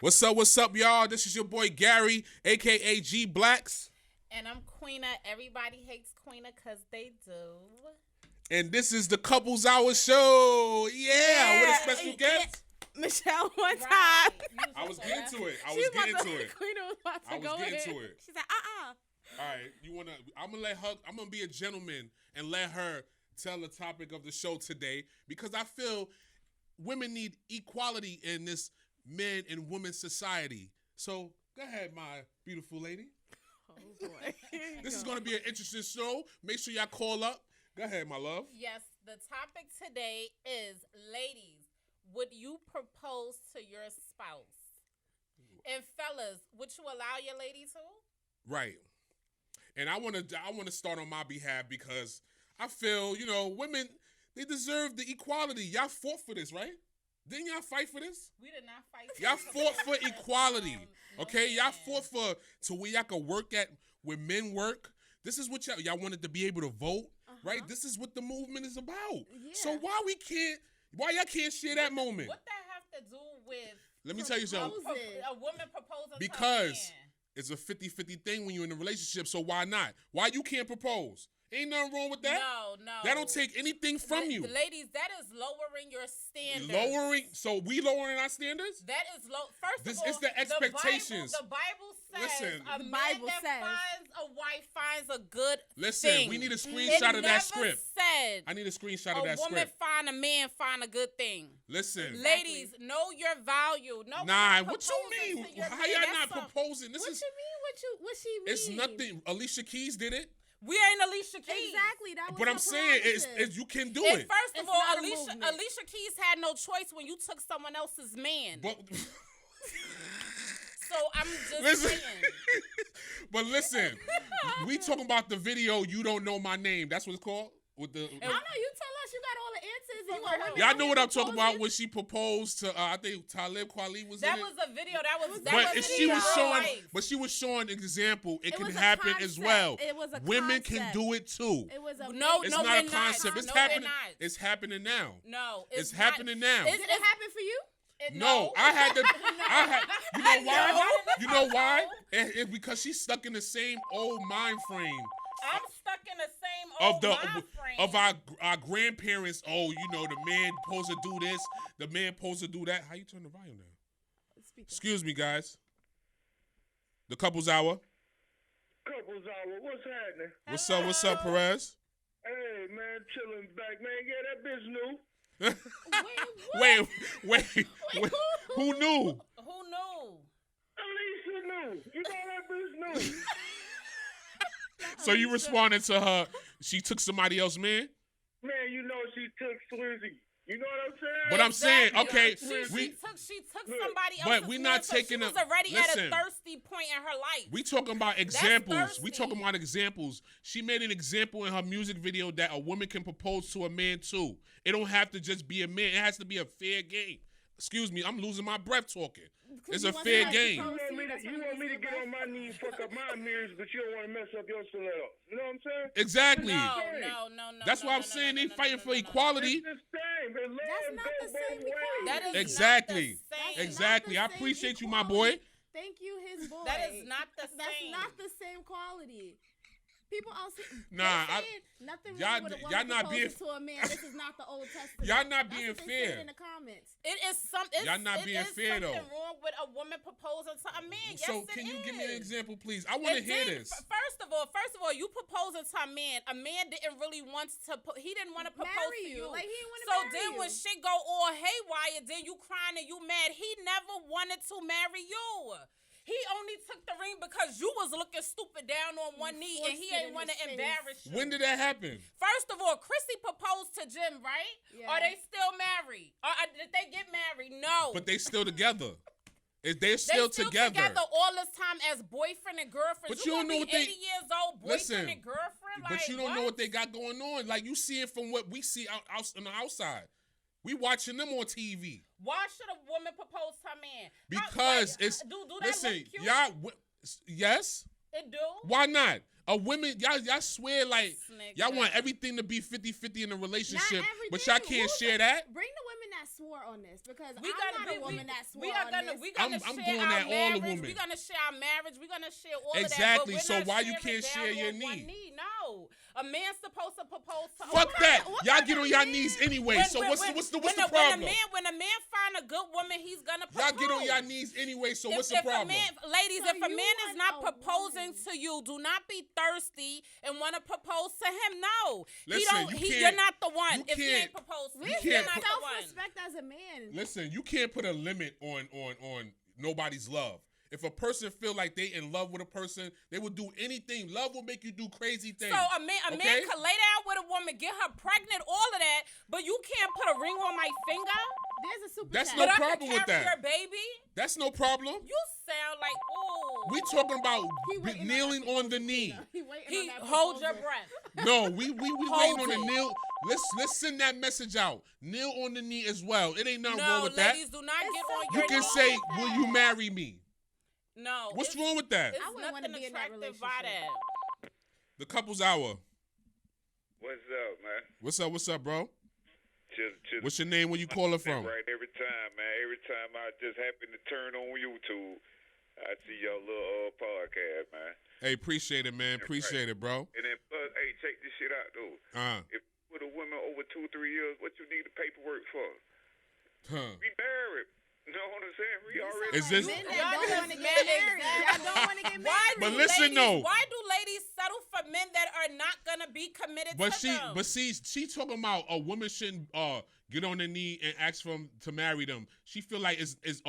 What's up, y'all? This is your boy Gary, a.k.a. G Blacks. And I'm Queena. Everybody hates Queena because they do. And this is the Couples Hour Show. Yeah, with a special guest. Michelle one time. I was getting to it. I was getting to it. Queena was about to go getting in. to it. She said, All right, I'm gonna be a gentleman and let her tell the topic of the show today because I feel women need equality in this men and women society. So go ahead, my beautiful lady. Oh boy. This is gonna be an interesting show. Make sure y'all call up. Go ahead, my love. Yes, the topic today is, ladies, would you propose to your spouse? And fellas, would you allow your lady to? Right. And I wanna start on my behalf because I feel, women, they deserve the equality. Y'all fought for this, right? Didn't y'all fight for this? We did not fight. Y'all fought for equality. Okay? Y'all fought for to where y'all could work at where men work. This is what y'all wanted to be able to vote, right? This is what the movement is about. Yeah. So why y'all can't share that moment? What that have to do with? Let me tell you something. A woman proposing Because to a man. it's a 50-50 thing when you're in a relationship, so why not? Why you can't propose? Ain't nothing wrong with that. No. That don't take anything from you. Ladies, that is lowering your standards. So we lowering our standards? That is low. First This of all, is the expectations. The Bible says Listen. a The man Bible that says. finds a wife finds a good Listen, thing. we need a screenshot It of that never script. said I need a screenshot of that a woman script. find a man find a good thing. Listen. Ladies, know your value. No, Nah, one what you proposes mean? to your How man. y'all That's not proposing? This What is you mean? What she mean? it's nothing. Alicia Keys did it. We ain't Alicia Keys. Exactly. That was But her I'm saying prerogative. you can do And it. first of It's all, not a Alicia movement. Keys had no choice when you took someone else's man. But So I'm just listen. saying. But listen, we talking about the video. You don't know my name. That's what it's called. With the I don't know. You tell us. You got all the answers. You want women y'all out know here what I'm talking about proposing? when she proposed to I think Talib Kweli was That in it. was a video. That was But if she was real showing, life. but she was showing an example, it can was a happen as concept. well. It was a Women can concept. do it too. It was a No, It's no, not a we're concept. not. It's No, we're happening. not. It's happening now. No, It's not. happening now. Did it happen for you? No, I had to. You know why? No. You know why? It's because she's stuck in the same old mind frame I'm stuck in the same of old the mind frame. of our grandparents. Oh, the man supposed to do this, the man supposed to do that. How you turn the volume down? Excuse me, guys. The Couples Hour. Couples Hour, what's happening? What's up, Perez? Hey, man, chilling back, man. Yeah, that bitch new. Wait. Who knew? Who knew? Alicia new. You know that bitch new. So you responded to her, she took somebody else's man? Man, you know she took Swizzy. You know what I'm saying? But I'm saying, okay, She took somebody else's but we not man, so taking she was a- already at listen. a thirsty point in her life. we talking about examples. We thirsty. talking about examples. She made an example in her music video that a woman can propose to a man too. It don't have to just be a man. It has to be a fair game. Excuse me, I'm losing my breath talking. It's a fair game. You want me to get on my knees, fuck up my mirrors, but you don't want to mess up your stilettos. You know what I'm saying? Exactly. No. That's why I'm saying they fighting for equality. It's the same. It That's not the same equality. That is Exactly. not the same. Exactly. I the same appreciate you, my equality. boy. Thank you, his boy. That is not the That's same. not the same quality. People all say, Nah, nothing y'all- wrong with a woman y'all not being- proposing to a man. This is not the Old Testament. Y'all not That's being what they said fair. in the comments. It is something. Y'all not being fair, though. Something wrong with a woman proposing to a man. So Yes, can it you give me an is. example, please? I want to And hear then, this. First of all, you proposing to a man. A man didn't really want to. He didn't want to propose Marry to you. Like, he didn't want to So marry then you. when shit go all haywire, then you crying and you mad. He never wanted to marry you. He only took the ring because you was looking stupid down on one knee and he forced it ain't in want to his face. embarrass you. When did that happen? First of all, Chrissy proposed to Jim, right? Yeah. Are they still married? Or did they get married? No. But they still together. They're They still together. all this time as boyfriend and girlfriend. But you you don't gonna know be what they- 80 years old, boyfriend Listen, and girlfriend? But Like, you don't know what they got going on. Like, you see it from what we see out on the outside. We watching them on TV. Why should a woman propose to a man? Because it's do that listen, look cute? y'all. Yes. It do. Why not? A women, y'all swear like Snake y'all want ass. everything to be 50-50 in a relationship, Not but y'all everything. can't Who's share that. Bring the women that swore on this because We I'm gonna not be, a woman that swore we are on gonna this. we gonna I'm share going our at all the marriage. women. We're gonna share our marriage. We're gonna share all Exactly, of that. so But we're why not you can't share sharing your down on one knee? No, a man's supposed to propose to. Fuck that. what Y'all kind get of on y'all man- knees anyway. So what's the problem? When a man find a good woman, he's gonna propose. Y'all get on y'all knees anyway. So what's the If problem? a man, ladies, So if a you man is want not a proposing woman. to you, do not be thirsty and want to propose to him. No, Listen, you're not the one. you If he can't- ain't proposed to We you, can't you're need not the one. self-respect as a man. Listen, you can't put a limit on nobody's love. If a person feel like they in love with a person, they will do anything. Love will make you do crazy things. So a man okay? could lay down with a woman, get her pregnant, all of that, but you can't put a ring on my finger. There's a super That's chat. no But I problem can with carry that. your baby. That's no problem. You sound like We talking about He waiting on kneeling that on the knee. He waiting he on that hold your proposal. breath. No, we waiting on the it. kneel. Let's send that message out. Kneel on the knee as well. It ain't nothing No, wrong with that. ladies, do not It's get so on You your can knees. say, "Will you marry me?" No. What's it's- wrong with that? It's I wouldn't wanna nothing be in that attractive by relationship. that. The couple's hour. What's up, man? What's up, bro? Just What's your name? Where you calling from? right every time, man. Every time I just happen to turn on YouTube, I see your little podcast, man. Hey, appreciate it, man. Appreciate it, bro. And then plus, hey, check this shit out, though. If with a woman over 2-3 years, what you need the paperwork for? We married. You know what I'm saying? We already. Is this- Men Y'all that don't just want to get mad married. exactly. Y'all don't want to get Why married. But do listen, ladies, though. Why do ladies settle for men that are not gonna be committed But to them? she talking about a woman shouldn't get on their knee and ask for him to marry them. She feel like it's that's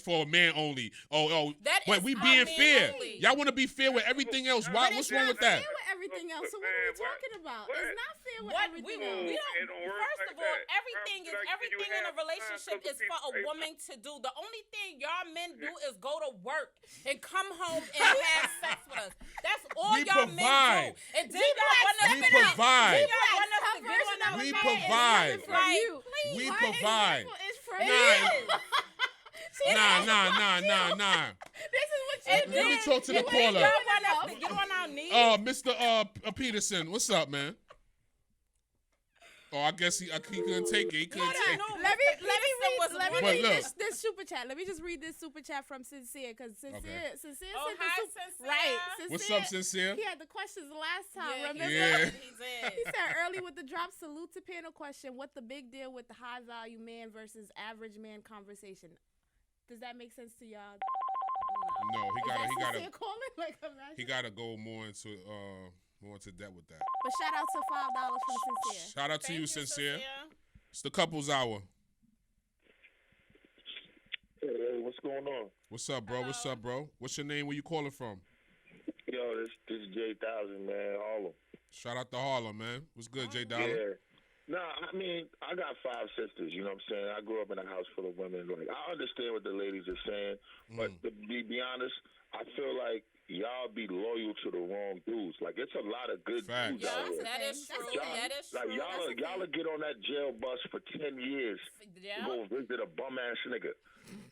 for a man only. That But is we for being men fair. only. Y'all want to be fair with everything else. Why? But What's it's wrong not with that? fair with everything else. So what are Man, we what? talking about? What? It's not fair with What everything we else. don't. It don't work First like of all, that. everything Like, you in a have relationship other is for a people. woman to do. The only thing y'all men do is go to work and come home and have sex with us. That's all We y'all provide. men do. And then y'all want us We to provide. Then y'all want us to get on our We bed. provide. It's Like, for you. please. We Her provide. example is for It you. is. Nah. This is what you And do. Let me talk to the You ain't caller. doing Y'all want enough. us to get on our knees. Mr. Peterson, what's up, man? Oh, I guess he couldn't take it. He couldn't take it. Let me But read look. this super chat. Let me just read this super chat from Sincere because Sincere Oh, sent hi, the Sincere. right. What's up, Sincere? He had the questions last time. Yeah, Remember? Yeah. He did. He said early with the drop. Salute to panel question. What the big deal with the high value man versus average man conversation? Does that make sense to y'all? No, Sincere calling? Like, imagine. he gotta go more into depth with that. But shout out to $5 from Sincere. Shout out to Thank you, Sincere. Sincere. It's the couple's hour. Hey, what's going on? What's up, bro? What's up, bro? What's your name? Where you calling from? Yo, this is J1000, man. Harlem. Shout out to Harlem, man. What's good, J Dollar? Yeah. Nah, I mean, I got 5 sisters, you know what I'm saying? I grew up in a house full of women. Like, I understand what the ladies are saying, but to be honest, I feel like y'all be loyal to the wrong dudes. Like, it's a lot of good Facts. dudes out Yes, here. that is That's true. okay. That is Like, true. y'all will get on that jail bus for 10 years Yeah. to go visit a bum-ass nigga.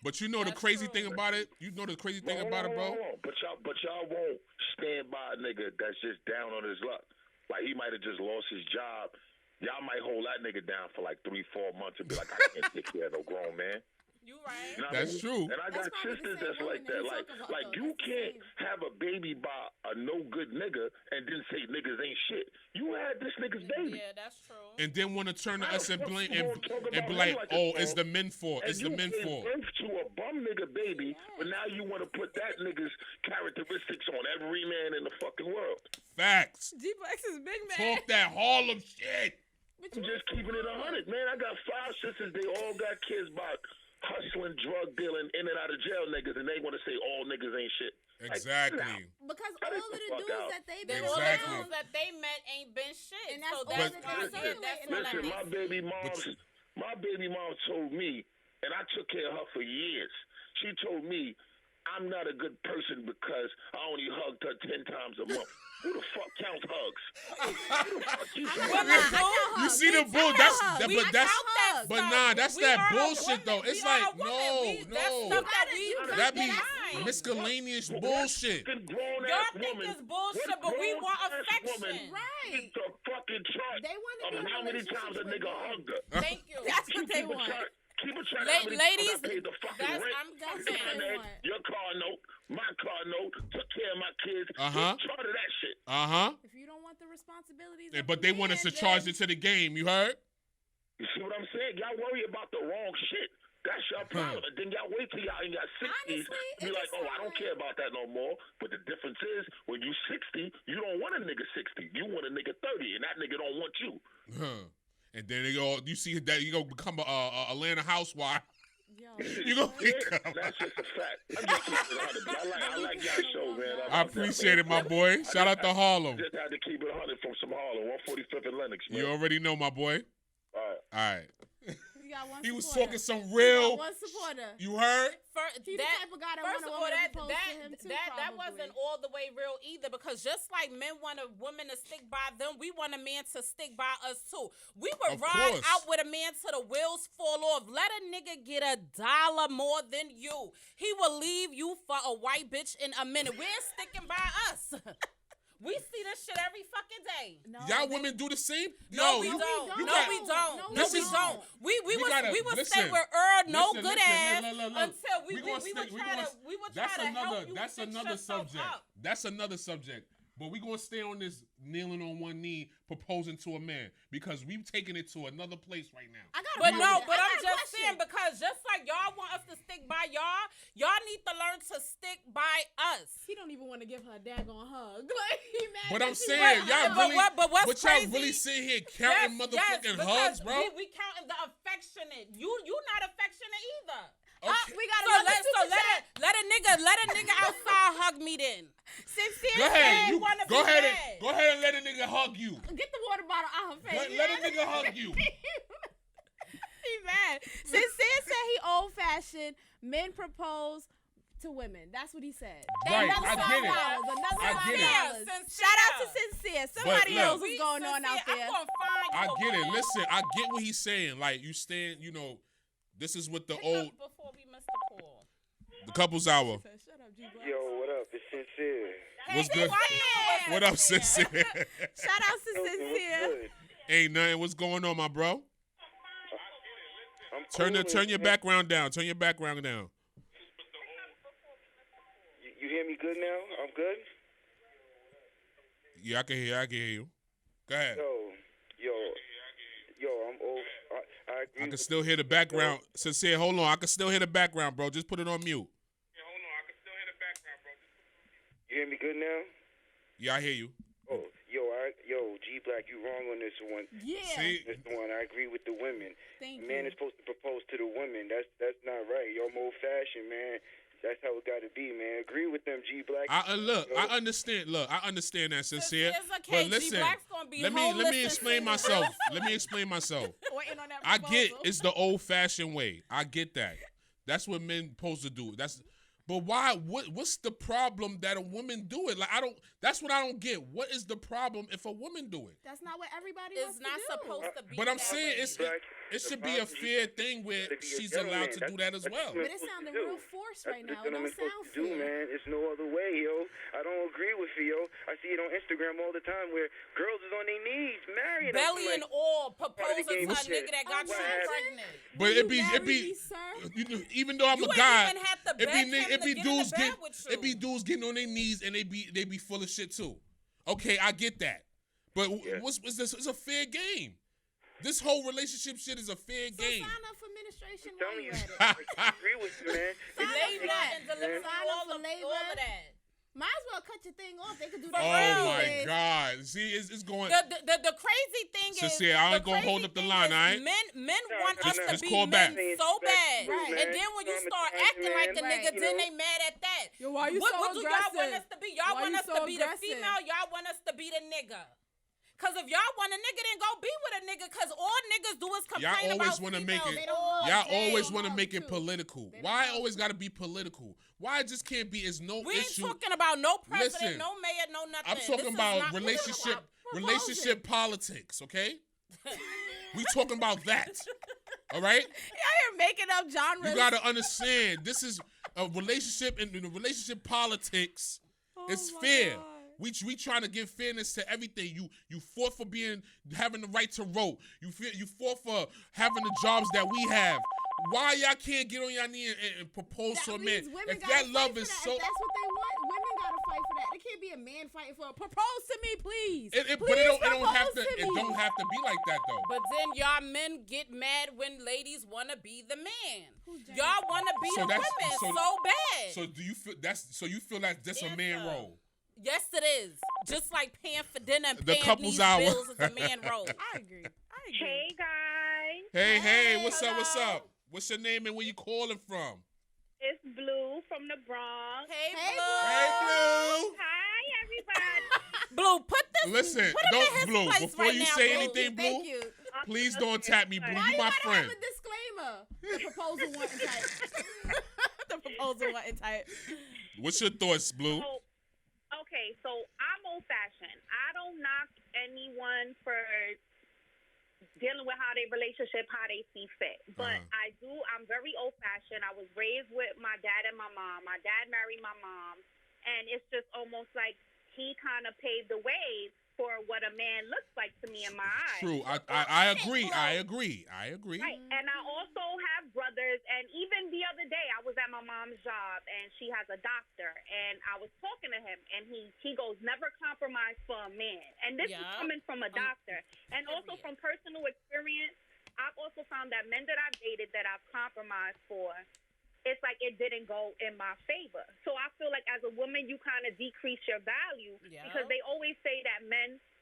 But you know the That's crazy true. thing about it? You know the crazy thing Hold about on, it, bro? hold on. But y'all won't stand by a nigga that's just down on his luck. Like, he might have just lost his job. Y'all might hold that nigga down for like 3-4 months and be like, I can't take care of no grown man. You right. You know what That's I mean? true. And I got That's probably the sisters same that's like woman that that. you Like, talk about, though. you That's the can't same. have a baby by a no good nigga and then say niggas ain't shit. You had this nigga's baby. Yeah, that's true. And then want to turn to How us the and fuck blame you and, gonna talk and about be him like, like oh, this, it's bro? the men fault. It's the you men gave fault. birth to a bum nigga baby, but now you want to put that nigga's characteristics on every man in the fucking world. Facts. G-Flex is big man. Talk that Harlem shit. I'm just keeping it 100, man. I got 5 sisters. They all got kids about hustling, drug dealing, in and out of jail niggas, and they want to say all niggas ain't shit. Like, Exactly. Because Cut all it of the the fuck dudes out. that they've Then been all the Exactly. dudes that they met ain't been shit. And that's So all that's that why they're yeah, that's saying. what Listen, I my baby mom told me, and I took care of her for years. She told me, I'm not a good person because I only hugged her 10 times a month. Who the fuck counts hugs? Who the fuck you You see the bull? That's that, We but that's count that but stuff. nah, that's We that are a bullshit woman. though. We It's are like a woman. That's no. stuff that we That be deny. miscellaneous bullshit. Y'all think it's bullshit, but we want affection. Right. Get the fucking chart They want to of be in how many relationships times a with nigga men. hugged her. Thank you. That's what they Keep a want. chart. Keep a track. How many Ladies, times I paid the fucking that's rent, that's the what they internet, want. your car note, my car note, took care of my kids. Uh-huh. Keep a chart of that shit. Uh-huh. If you don't want the responsibilities, But they want us to charge it to the game. You heard? You see what I'm saying? Y'all worry about the wrong shit. That's your problem. And then y'all wait till y'all in your 60s. Honestly, Be it like, just oh, I sound don't like- care about that no more. But the difference is, when you 60, you don't want a nigga 60. You want a nigga 30, and that nigga don't want you. Huh. And then they go. You see that you go become a Atlanta housewife. Yo, You gonna Yeah, become. that's just a fact. I'm just keeping it 100. I like y'all show, man. I appreciate it, my boy. Shout out to Harlem. Just had to keep it 100 from some Harlem, 145th and Lenox, man. You already know, my boy. All right. All right. you got one He was supporter. talking some You got real. one supporter. You heard? He the type of guy that First want a of all, woman that to propose to him too, that probably. wasn't all the way real either. Because just like men want a woman to stick by them, we want a man to stick by us too. We would Of ride course. out with a man till the wheels fall off. Let a nigga get $1 more than you. He will leave you for a white bitch in a minute. We're sticking by us. We see this shit every fucking day. No, Y'all they- women do the same. No, we you- don't. you No, got- we don't. No, No, this we is- don't. We we would gotta- we would listen, stay with no listen, good listen, ass look. until we gonna would stick- try gonna- to we would that's try to another. help you That's fix another yourself subject. up. That's another subject. But we gonna stay on this kneeling on one knee, proposing to a man because we've taken it to another place right now. I got a But question. no, but I I'm got a just question. saying because just like y'all want us to stick by y'all need to learn to stick by us. He don't even want to give her a daggone hug. Like he mad. But that I'm she saying, won't y'all hug. really, but what's but y'all crazy- really sitting here counting motherfucking hugs, bro. We counting the affectionate. You not affectionate either. Okay. We got So another let a nigga outside hug me then. Go ahead, you wanna go be ahead, mad. go ahead and let a nigga hug you. Get the water bottle out her face. Let a nigga hug you. He mad. Sincere said he old fashioned. Men propose to women. That's what he said. Right, Another I get it. $5, another I get it. $5. Shout out to Sincere. Somebody look, knows what's going on out there. I'm gonna find I you a get it. woman. Listen, I get what he's saying. Like you stand, this is what the Pick old up before we miss the call. the couples hour. Shut up, G-Black. Yo, what up? It's Sincere. What's Hey, good? why you What up, sincere? Shout out to What's Sincere. good? Ain't nothing. What's going on, my bro? I'm Turn coolin', your man. background down. Turn your background down. You hear me good now? I'm good? Yeah, I can hear you. Go ahead. Yo, I'm old. I agree. I can with still hear the background. Sincere, hold on. I can still hear the background, bro. Just put it on mute. You hear me good now? Yeah, I hear you. Oh, G Black, you wrong on this one. Yeah. See, This one, I agree with the women. Thank Man you. is supposed to propose to the women. That's not right. You're old fashioned, man. That's how it got to be, man. Agree with them, G Black. look, I understand. Look, I understand that, sincere. Sincere is okay. But listen, G-Black's gonna be let me homeless explain and myself. Let me explain myself. Waiting on that I get proposal. it's the old fashioned way. I get that. That's what men supposed to do. But why? What's the problem that a woman do it? Like that's what I don't get. What is the problem if a woman do it? That's not what everybody It's wants not to do. supposed to be. But I'm that saying way. it should be a fair thing where To be a she's gentleman. allowed to do that as That's well. what But it supposed sounded to do. real forced right That's now. what It don't I'm supposed sound to do, fair. man. It's no other way, yo. I don't agree with you, yo. I see it on Instagram all the time where girls is on their knees marrying. Belly and all proposing to a game is nigga that got Oh, you what? pregnant. But Will it be you it marry be me, sir? even though I'm You a ain't guy, even have to it beg be him to it be get in the dudes bed get with it be you. dudes getting on their knees and they be full of shit too. Okay, I get that. But what's this? It's a fair game. This whole relationship shit is a fair So game. sign up for ministration I'm telling while you, you're at it. I agree with you, man. Sign up Labor for that. and delivery, Sign up all for of labor. that. Might as well cut your thing off. They could do For that. Oh real. my God! See, it's going. The crazy thing is, Sincere, I ain't the gonna crazy hold up the thing line, is all right? Men No, want no, us no. to Just be call men back. so bad, Right. and then when you start acting like a Right. nigga, then they mad at that. Yo, why you what so do y'all want aggressive? us to be? Y'all Why want you us so to be the aggressive? female. Y'all want us to be the nigga. Cause if y'all want a nigga, then go be with a nigga. Cause all niggas do is complain Y'all about always want to make females it. all Y'all day. always want to make it too. political. They Why don't always got to be political? Why it just can't be? It's no We ain't issue. talking about no president, Listen, no mayor, no nothing. I'm This talking is about not relationship, political. relationship politics. Okay, we talking about that. All right. You're making up genres. You gotta understand, this is a relationship, and the relationship politics is my fair. God. We trying to give fairness to everything. You fought for having the right to vote. You fought for having the jobs that we have. Why y'all can't get on y'all knee and propose That to a man? means women If gotta that fight love for is that. so, If that's what they want, women gotta fight for that. It can't be a man fighting for propose to me, please. but it Please don't have to. propose It me. don't have to be like that though. But then y'all men get mad when ladies want to be the man. James? Y'all want to be So the that's- women so- so bad. So do you feel you feel like that's a man Yes, role? Yes, it is. Just like paying for dinner and The paying couple's these hour. bills is a man role. I agree. Hey guys, Hey, what's hello. up? What's your name and where you calling from? it's Blue from the Bronx. Hey, Hey, Blue. Hey, Blue. Hi everybody. Blue, put this. Listen, put him in don't his Blue. place Before right you now, say Blue. anything, Blue, Thank you. please don't tap me, Blue. Why You my gotta friend. have a disclaimer? The proposal wasn't type. The proposal wasn't type. What's your thoughts, Blue? So, okay, so I'm old fashioned. I don't knock anyone for dealing with how they relationship, how they see fit. But I'm very old fashioned. I was raised with my dad and my mom. My dad married my mom. And it's just almost like he kind of paved the way for what a man looks like to me in my eyes. True. I agree. I agree. Right. And I also have brothers, and even the other day I was at my mom's job and she has a doctor, and I was talking to him and he goes, never compromise for a man. And this is Yeah. coming from a doctor. And also period. from personal experience, I've also found that men that I've dated that I've compromised for, it's like it didn't go in my favor. So I feel like as a woman, you kind of decrease your value Yeah. because they always say that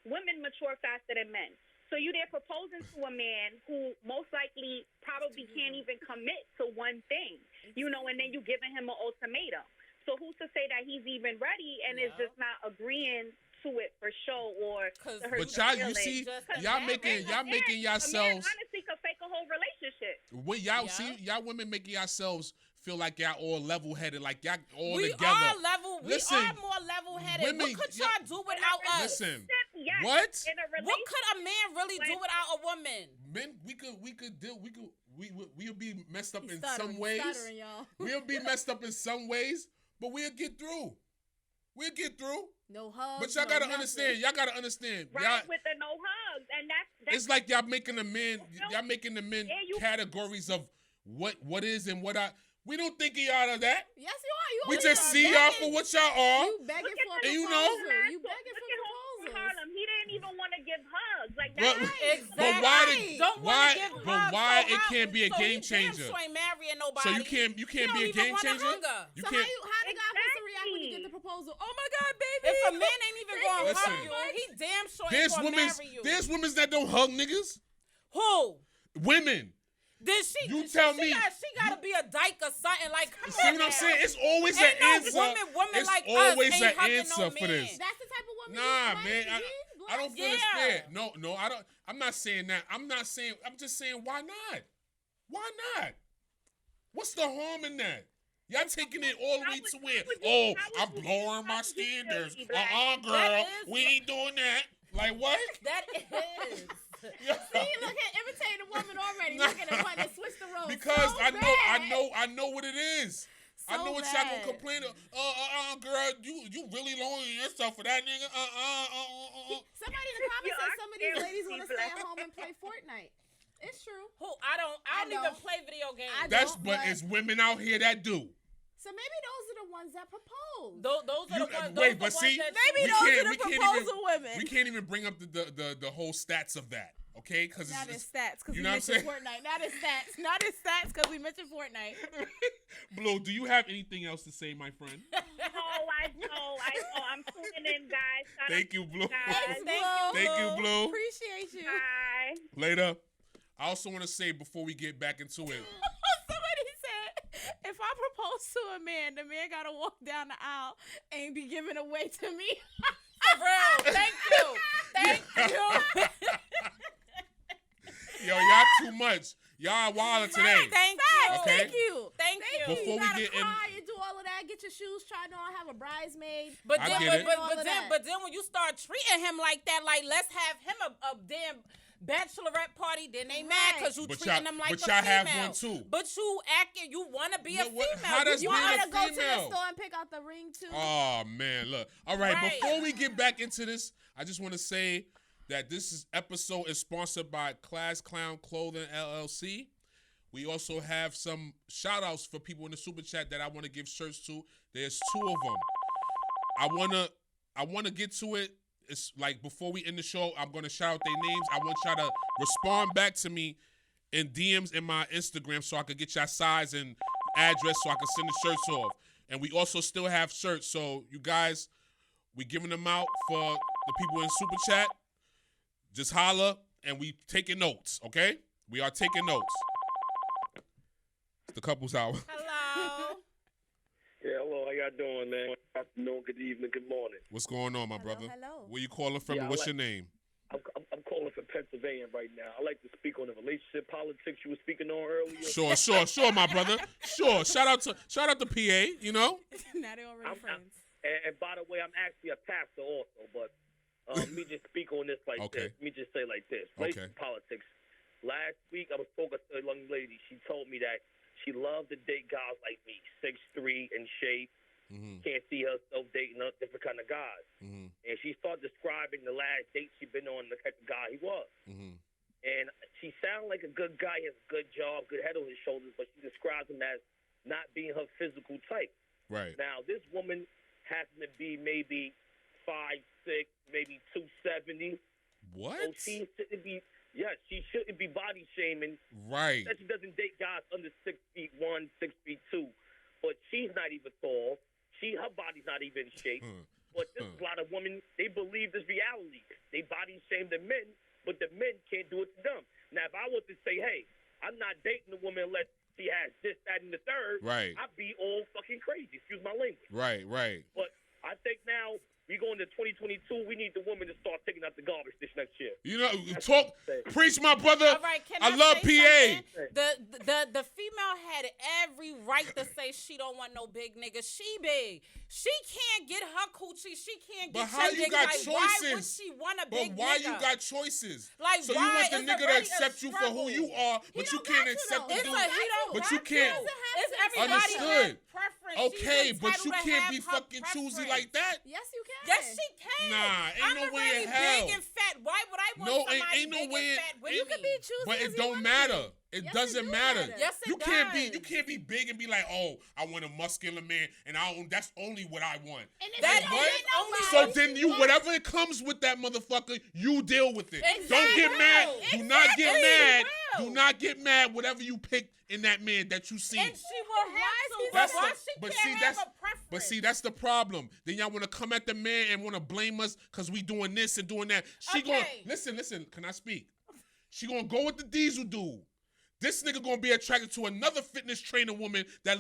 women mature faster than men. So you there proposing to a man who most likely probably can't even commit to one thing, and then you giving him an ultimatum. So who's to say that he's even ready and is Yeah. just not agreeing to it for show or 'Cause- to hurt But his y'all, you feelings? see, Just y'all a making man. A man yourselves. honestly could fake a whole relationship. When y'all Yeah. see y'all women making yourselves feel like y'all all level headed, like y'all all We together. are level. Listen, we are more level headed. women- What could yeah. y'all do without us? Listen, Yes, what? in a What relationship. could a man really do without a woman? Men, we we'll be messed up He's in stuttering, some ways. stuttering, y'all. We'll be messed up in some ways, but we'll get through. We'll get through. No hugs. But y'all no gotta nothing. understand. Y'all gotta understand. Right, Y'all, with the no hugs, and that's it's like y'all making the men. Y'all making the men Yeah, you- categories of what is and what I. We don't think of y'all of that. Yes, you are. You We are just see y'all for what y'all are. You begging Look at for a the And you proposal. know- You begging Look for at Home from proposals. Harlem. He didn't even want to give hugs. Like But, that. Exactly. but why? Did, Don't why? wanna give But hugs, why so it how- can't be a so game he damn changer? sure ain't marrying nobody. So you can't He be don't a even game wanna changer. hug her. You So can't. how the guy supposed to react when you get the proposal? Oh my God, baby! If a man ain't even going to Listen. hug you, he damn sure ain't There's going to women's. marry you. There's women that don't hug niggas. Who? Women. Then she? You tell she me. She got to be a dyke or something. Like, come See on what I'm now. saying? It's always Ain't an no answer. woman It's like us always ain't an hugging answer no for man. this. That's the type of woman. Nah, you man. like, I don't feel it's Yeah. fair. No, I don't. I'm not saying that. I'm just saying why not? Why not? What's the harm in that? Y'all taking it all the way to where? Oh, I'm lowering my standards. Girl, That is- we ain't doing that. Like what? That is. Yeah. See, look at imitating a woman already. Look at it, to switch the roles. Because so I bad. know what it is. I So know what y'all bad. gonna complain. Girl, you really lowering yourself for that nigga. Somebody in the comments Yo, said I some of these can't ladies want to believe stay at that. home and play Fortnite. It's true. Who? I don't even don't. play video games. But it's women out here that do. So maybe those are the ones that propose. Those are You- the ones. wait, those but are the see, ones that Maybe we those can't- are the we can't even- proposal women. We can't even bring up the whole stats of that, okay? Because Not in it's stats, because you we know what I'm mentioned saying? Fortnite. Not in stats. Not in stats, because we mentioned Fortnite. Blue, do you have anything else to say, my friend? I know. I'm tuning in, guys. Shout Thank you, Blue. Guys. Thank you, Blue. Appreciate you. Bye. Later. I also want to say before we get back into it, Somebody said, if I propose to a man, the man got to walk down the aisle and be given away to me. For real. Thank you. Thank you. Yo, y'all too much. Y'all wild today. Thank you. Okay. Thank you. Thank you. Before You we gotta get in, cry and do all of that. Get your shoes tried on. Have a bridesmaid. But I then, get it. but then when you start treating him like that, like let's have him a damn bachelorette party, then they mad because you But treating y'all- him like but a y'all female. have one too. But you acting, you want to be a But what- female. how does You being want a to go to female? the store and pick out the ring too? Oh man, look. All right, Right. before we get back into this, I just want to say that episode is sponsored by Class Clown Clothing LLC. We also have some shout outs for people in the super chat that I want to give shirts to. There's 2 of them. I wanna get to it. It's like before we end the show, I'm gonna shout out their names. I want y'all to respond back to me in DMs in my Instagram so I could get y'all size and address so I can send the shirts off. And we also still have shirts. So you guys, we giving them out for the people in super chat. Just holla and we taking notes, okay? We are taking notes. It's the couples hour. Hello. Yeah, hello. How y'all doing, man? Good afternoon, good evening, good morning. What's going on, my Hello, brother? hello. Where you calling from Yeah, and I what's like- your name? I'm calling from Pennsylvania right now. I like to speak on the relationship politics you were speaking on earlier. Sure, my brother. Sure. Shout out to PA, you know? Now they're already I'm- friends. And by the way, I'm actually a pastor also, but me just speak on this like Okay. this. Me just say like this. Okay. Relationship politics. Last week, I was talking to a young lady. She told me that she loved to date guys like me, 6'3", in shape. Mm-hmm. Can't see herself dating a different kind of guys. Mm-hmm. And she started describing the last date she'd been on, the type of guy he was. Mm-hmm. And she sounded like a good guy, he has a good job, good head on his shoulders, but she describes him as not being her physical type. Right. Now, this woman happened to be maybe 5'6", maybe 270. What? So she shouldn't be, she shouldn't be body shaming. Right. That she doesn't date guys under 6'1", 6'2", but she's not even tall. Her body's not even in shape. But this is a lot of women, they believe this reality. They body shame the men, but the men can't do it to them. Now, if I was to say, hey, I'm not dating a woman unless she has this, that, and the third, Right. I'd be all fucking crazy. Excuse my language. Right. But I think now we go into 2022, we need the woman to start taking out the garbage this next year. You know, preach, my brother. All right, can I love say PA. something? The female had every right to say she don't want no big nigga. She big. She can't get her coochie. She can't But get how your you dick. got Like, why would choices? she want a But big why nigga? you got choices? Like, so you why? want the It's nigga to already a accept you for who you are, but you don't can't got to, accept though. the It's dude. like he don't But got you can't. Doesn't have It's to. everybody Understood. has preference. Okay, She's but you entitled to can't have be her fucking choosy preference. like that. Yes, you can. Yes, she can. Nah, ain't I'm no way already in hell. big and fat. Why would I want No, somebody ain't no big way- and fat with You me? can be choosy. But as it you don't wanna matter. be. It Yes, doesn't do matter. Yes, it You can't does. be big and be like, oh, I want a muscular man, and that's only what I want. And if That you What? ain't nobody, So then you, whatever it comes with that motherfucker, you deal with it. Don't get Exactly. mad. Do not get Exactly. mad. Will. Do not get mad. Whatever you pick in that man that you see. And she will have to. That's Why the- she but can't see, have that's- a preference? But see, that's the problem. Then y'all want to come at the man and want to blame us because we doing this and doing that. She Okay. going listen. Can I speak? She gonna go with the diesel dude. This nigga gonna be attracted to another fitness trainer woman that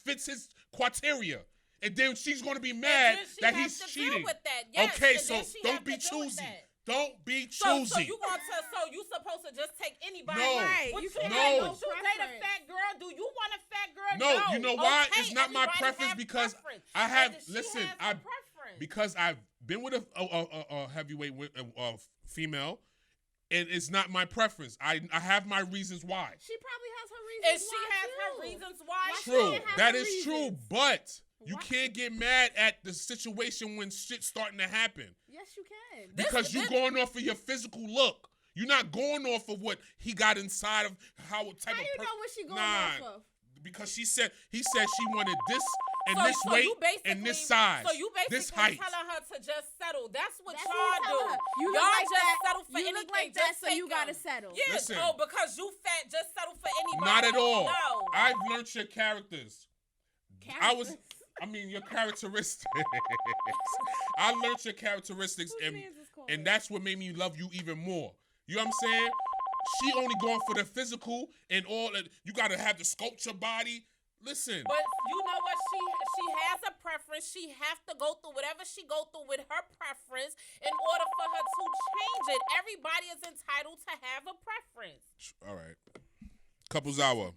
fits his criteria. And then she's gonna be mad then she that has he's to deal cheating. with that. Yes, okay, and so then she don't have be to deal with choosy. that. Don't be So choosy. you supposed to just take anybody? No. Right. Would You you can No. date have a no fat preference. girl? Do you want a fat girl? No, you know why? Okay, It's not my everybody preference have because preference. I have- And she listen, has a I- preference. because I've been with a heavyweight female, and it's not my preference. I have my reasons why. She probably has her and reasons. she why, has too. her reasons why. Why she True, can't have that her is true, reasons. but you Why- can't get mad at the situation when shit's starting to happen Yes, you can. because you're going off of your physical look. You're not going off of what he got inside of how type How of you know what she going Nah. off of? because he said she wanted this and So- this so weight you basically- and this size. So you basically this height. telling her to just settle. That's what That's y'all what you tell do. her. You look Y'all like just that. settle for You anything. look like that, just so take you gotta 'em. settle. Yeah. Listen. Oh, because you fat, just settle for anybody. Not at all. No. I've learned your characters. Your characteristics. I learned your characteristics, Whose man's is called? and that's what made me love you even more. You know what I'm saying? She only going for the physical and all that. You got to have the sculpture body. Listen. But you know what? She has a preference. She has to go through whatever she go through with her preference in order for her to change it. Everybody is entitled to have a preference. All right. Couples hour.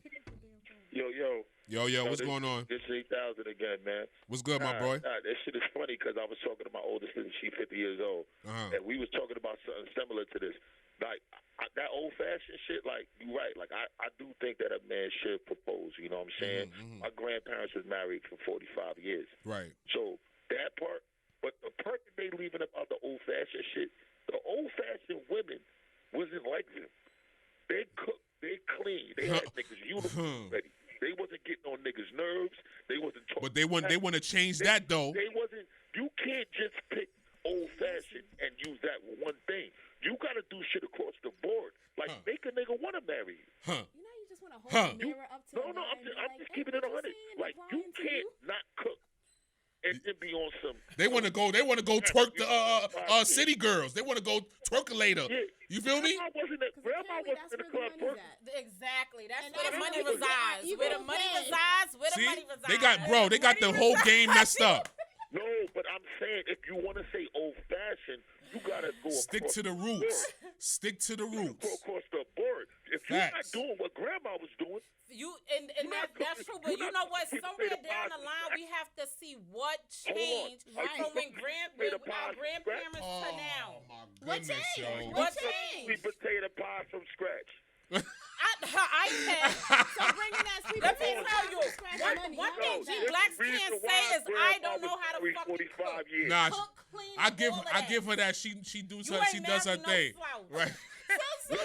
Yo, What's going on? This 8,000 again, man. What's good, my boy? That shit is funny because I was talking to my oldest sister. She's 50 years old. And we was talking about something similar to this. Like, that old-fashioned shit, like, you're right. Like, I do think that a man should propose, you know what I'm saying? My grandparents was married for 45 years. Right. So, that part, but the part that they leaving about the old-fashioned shit, the old-fashioned women wasn't like them. They cooked, they cleaned, they had niggas uniforms ready. They wasn't getting on niggas' nerves. They wasn't talking. But they want to change that though. They wasn't. You can't just pick old-fashioned and use that one thing. You got to do shit across the board. Like make a nigga want to marry you. You know, you just want to hold the mirror up to No, I'm just keeping it 100. Like you can't not cook and then be on some. They want to go twerk the city girls. They want to go twerk later. Yeah. You feel me? Grandma wasn't in the club twerking. Exactly. That's And where the that's money what resides. you Where the gonna money pay. resides. Where the See? money resides. They got the whole game messed up. No, but I'm saying if you want to say old-fashioned, you got to go Stick across to the roots. Stick to the board. roots. Go across the board. If you're not Facts. doing what Grandma was doing, And that's true, but you know what? Somewhere down the line, we have to see what changed from when our grandparents to now. Oh my What goodness, changed? yo. What we changed? potato pie from scratch. Her iPad. So bringing that sweet Let me potato tell you, scratch one money. thing How G about Blacks Reason can't why say is I Grandma don't know was how to married fucking 45 cook. years. Nah, Cook, clean, I give all of I that. give her that. She does You her she ain't does her married no thing. slouch. Right. So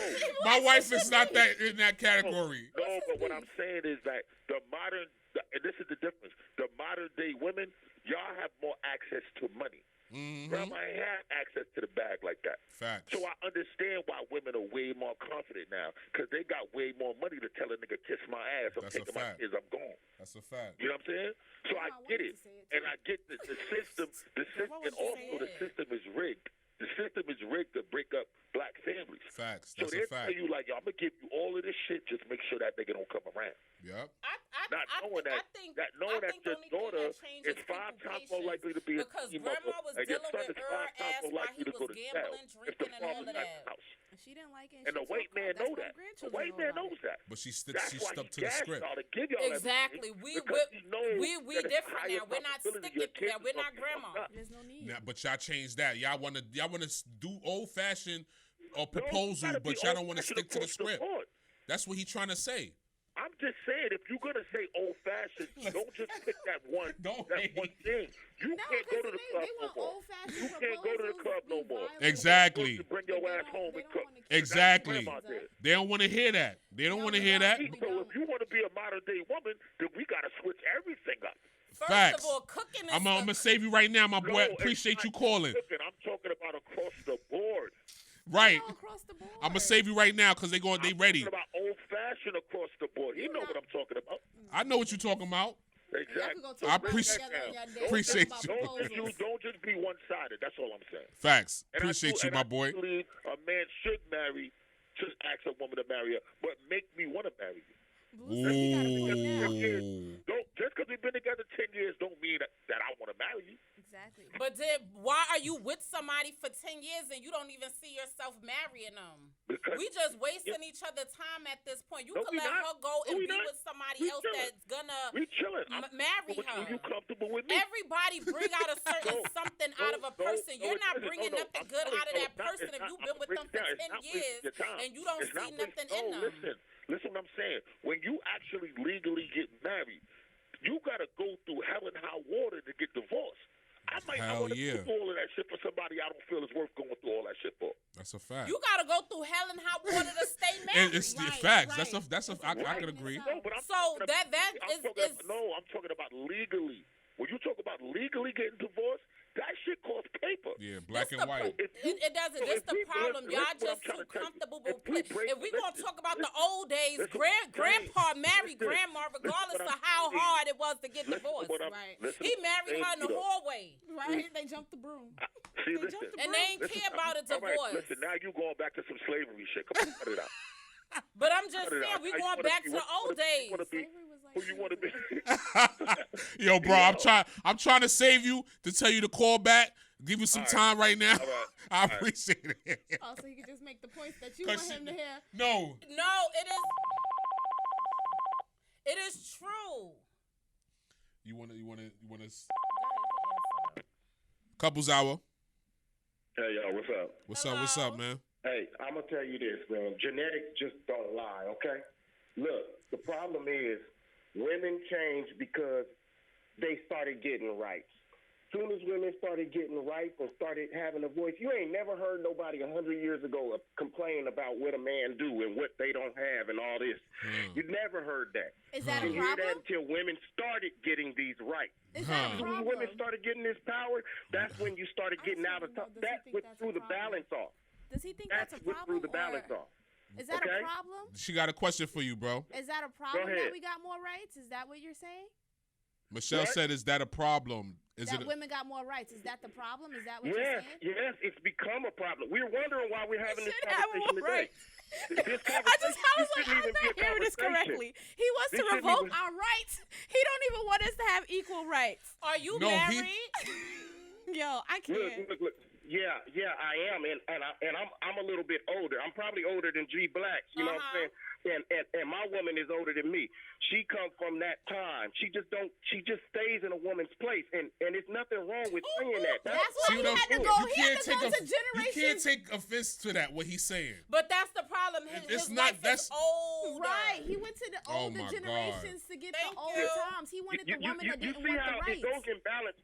My wife is not that in that category. No, but what I'm saying is that and this is the difference. The modern day women, y'all have more access to money. Grandma ain't had access to the bag like that. Facts. So I understand why women are way more confident now because they got way more money to tell a nigga kiss my ass. I'm That's a taking my fact. kids. I'm gone. That's a fact. You know what I'm saying? So I get it, and I get the system. And also the system is rigged. The system is rigged to break up black families. Facts. So That's they a fact. tell you like, yo, I'm gonna give you all of this shit. Just make sure that nigga don't come around. Yep. Not knowing that your daughter is 5 times more likely to be a because teen grandma mother, was and your dealing son with is her 5 times ass more while likely he to go was to jail gambling, if the drinking, and all father's of at that. the house. she didn't like it. And the white man know that. The white man knows that. But she That's why stuck to he the gassed script. y'all to give y'all Exactly. everything, because he knows We that it's different higher now. We're not possibility sticking your to that. kids We're is not gonna grandma. fuck up. There's no need. Nah, but y'all changed that. Y'all wanna do old fashioned No, proposal, you gotta but be y'all don't want to old-fashioned stick to the across script. board. That's what he trying to say. I'm just saying, if you're gonna say old-fashioned, don't just pick that one. Don't that hate. one thing. You No, can't go to because the club they no want more. old-fashioned You can't go to the club no more. Exactly. You bring your ass home and cook. Exactly. Grandma did. They don't want to hear that. They don't want to hear that. So if you want to be a modern day woman, then we gotta switch everything up. First Facts. of all, cooking is I'm gonna save you right now, my boy. No, Appreciate it's you not calling. cooking. I'm talking about across the board. Right. Across the board. I'm gonna save you right now because they I'm ready. talking about old-fashioned across the board. You know what I'm talking about. I know what you're talking about. Exactly. I appreciate you. Don't just be one-sided. That's all I'm saying. Facts. And Appreciate you, my boy. I believe a man should marry, just ask a woman to marry her, but make me want to marry you. Ooh. Don't just because we've been together 10 years don't mean that I want to marry you. Exactly. But then why are you with somebody for 10 years and you don't even see yourself marrying them? Because We just wasting each other's time at this point. You No, could we let not. her go No, and we be not. with somebody We else chilling. that's gonna we chilling. marry But her. you comfortable with me? Everybody bring out a certain something out of a person. You're not bringing nothing good out of that person if you've been with them for 10 years and you don't see nothing in them. Listen what I'm saying. When you actually legally get married, you got to go through hell and high water to get divorced. I Hell want to yeah. do all of that shit for somebody I don't feel is worth going through all that shit for. That's a fact. You gotta go through hell and hot water to stay And married. it's Right, facts. right. I could agree. No, but I'm So talking that I'm is talking I'm talking about legally. When you talk about legally getting divorced, that shit costs paper. Yeah, black This and the white. It doesn't. This the problem. Y'all just too comfortable with play. If we gonna talk about the old days, grandpa married grandma regardless of how hard it was to get divorced. Right. He married her in the hallway, Right? They jumped the broom. See, listen. and they ain't care about a All right, divorce. listen, now you going back to some slavery shit. Come on, cut it out. But I'm just Cut it saying, out. we Now you going wanna back be- to the old you days. wanna be- Slavery was like Who you want to be? Yo, bro, I'm trying to save you to tell you to call back. Give you some time right now. All right. I appreciate it. Oh, so you can just make the points that you want him to hear. No. No, it is true. You wanna couples hour. Hey, y'all, what's up? What's up, man? Hey, I'm going to tell you this, man. Genetics just don't lie, okay? Look, the problem is women change because they started getting rights. Soon as women started getting rights and started having a voice, you ain't never heard nobody 100 years ago complain about what a man do and what they don't have and all this. You never heard that. Is that a You didn't hear that problem? until women started getting these rights. Is that a When problem? women started getting this power, that's when you started getting out of Does he that think which that's a threw the problem? balance off. Does he think That's that's a what problem? threw the balance or off. is that Okay. a problem? She got a question for you, bro. Is that a problem ahead. that we got more rights? Is that what you're saying? Michelle What? said, "Is that a problem? Is That it?" women got more rights. Is that the problem? Is that what Yes, you're saying? yes, it's become a problem. We're wondering why we're having this should have conversation more today. rights. This I conversation was like, shouldn't I'm even be a not hearing this conversation. correctly. He wants This to shouldn't revoke even- our rights. He don't even want us to have equal rights. Are you No, he- married? Yo, I can't. Look. Yeah, I am, and I'm a little bit older. I'm probably older than G Blacks. You know what I'm saying? And my woman is older than me. She comes from that time. She just stays in a woman's place, and it's nothing wrong with saying that. That's See why he what had to I'm- go. You He had can't to go take to you can't generations. take offense to that. What he's saying. But that's the problem. It's His not- wife is that's- older. Right. He went to the Oh older my God. generations to get Thank the old you. times. He wanted the woman that you didn't see want how the it goes rights. in balance.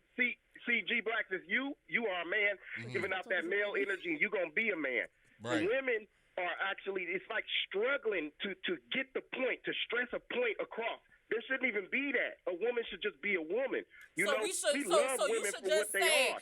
See, G Blacks is you are a man giving out that male energy, and you're gonna be a man. Right. The women are actually, it's like struggling to get the point, to stress a point across. There shouldn't even be that. A woman should just be a woman. You So know, we should- we so- love so you women should for just what they say, are.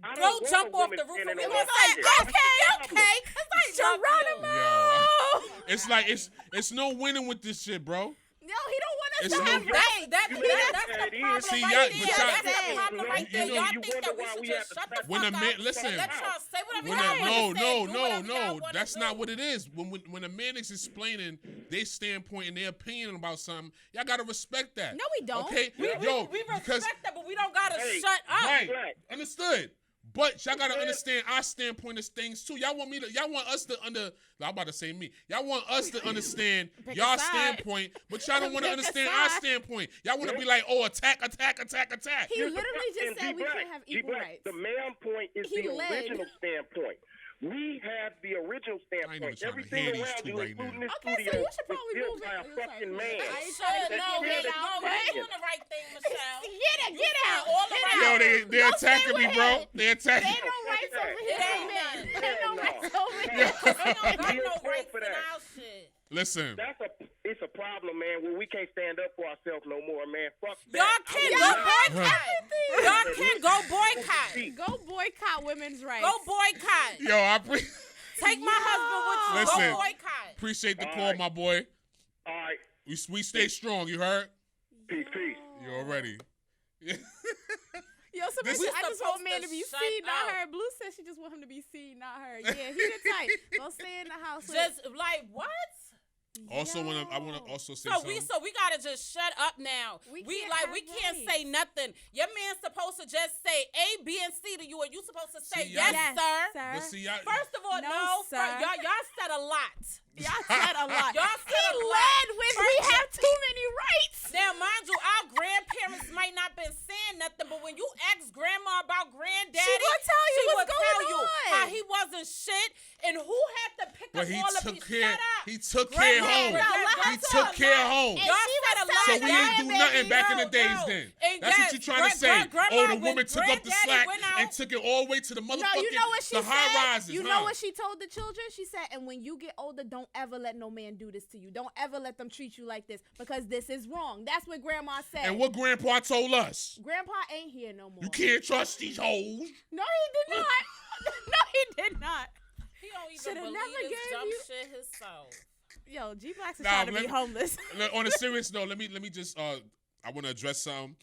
I Go don't want jump a off woman the roof. standing It on was my like, head. okay, because I love you. Yo, it's like it's no winning with this shit, bro. No, he don't want us It's to no- have rights. That's You the know problem it is. right See, there. y'all- That's but the y'all- problem right you there. know, Y'all you think that wonder we why should we just have to shut the stop- When fuck a man- up listen. and let y'all say whatever When y'all a, want to say, do whatever y'all no, wanna that's do. not what it is. When a man is explaining their standpoint and their opinion about something, y'all gotta respect that. No, we don't. Okay, We yo, respect because that, but we don't gotta Hey, shut up. right, Right. understood. But y'all gotta understand our standpoint of things too. Y'all want us to I'm about to say me. Y'all want us to understand Pick a y'all side. standpoint, but y'all don't want to Pick a understand our side. standpoint. Y'all want to be like, oh, attack. He Here's the literally pro- just and said we G-Black, can't have equal G-Black, rights. The man point is He the led. original standpoint. We have the original even standpoint. trying to Everything hear these around two you, right including now. this Okay, so studio, you should probably is built move by it. a fucking man. I I ain't should trying to know. get You're out, doing but- the right thing, Michelle. Get out. all the Get right- out. Yo, they're Don't stay attacking me, with bro. him. They're attacking. Ain't no rights over here It for ain't men. none. Ain't no Hell no. rights over We here. don't got You no ain't rights for in that. our shit. Listen, It's a problem, man, where we can't stand up for ourselves no more, man. Fuck that. Y'all I can would go not- boycott. Y'all can go boycott. Go boycott women's rights. Go boycott. yo, I Take my husband with you. Listen. Go boycott. appreciate the All call, right. my boy. All right. We stay strong. You heard? Peace. You already. Yo, somebody, We I just want supposed man to to be shut seen, not up. heard. Blue said she just want him to be seen, not heard. Yeah, he the type. Go stay in the house. with- Just like what? Also, I want to also say something. So we gotta just shut up now. We We can't like have we can't rights. say nothing. Your man's supposed to just say A, B, and C to you, and you supposed to say See, yes, y'all- sir. But see, y'all, First of all, No, no, sir. y'all said a lot. Y'all said a lot. Y'all He said a lot. led with we have too many rights. Now, mind you, our grandparents might not been saying nothing, but when you ask grandma about granddaddy, She gonna tell you she what's will tell going you on. how he wasn't shit and who had to pick but up he all of took these. care. Shut up. He took care Grandma, home. no, let her He talk took care now. home. Y'all she said a was lot. So telling we ain't do baby, nothing back in the no, days no. then. And That's yes, what you're trying to say. grandma Oh, the when woman took up the granddaddy slack went out- and took it all the way to the motherfucking No, you know what she the high said? rises. You huh? know what she told the children? She said, and when you get older, don't ever let no man do this to you. Don't ever let them treat you like this because this is wrong. That's what grandma said. And what grandpa told us? Grandpa ain't here no more. You can't trust these hoes. No, he did not. No, he did not. He don't even Shoulda believe never this gave dumb you- shit himself. Yo, G Blacks is Nah, trying to let be me- homeless. On a serious note, let me just I want to address something.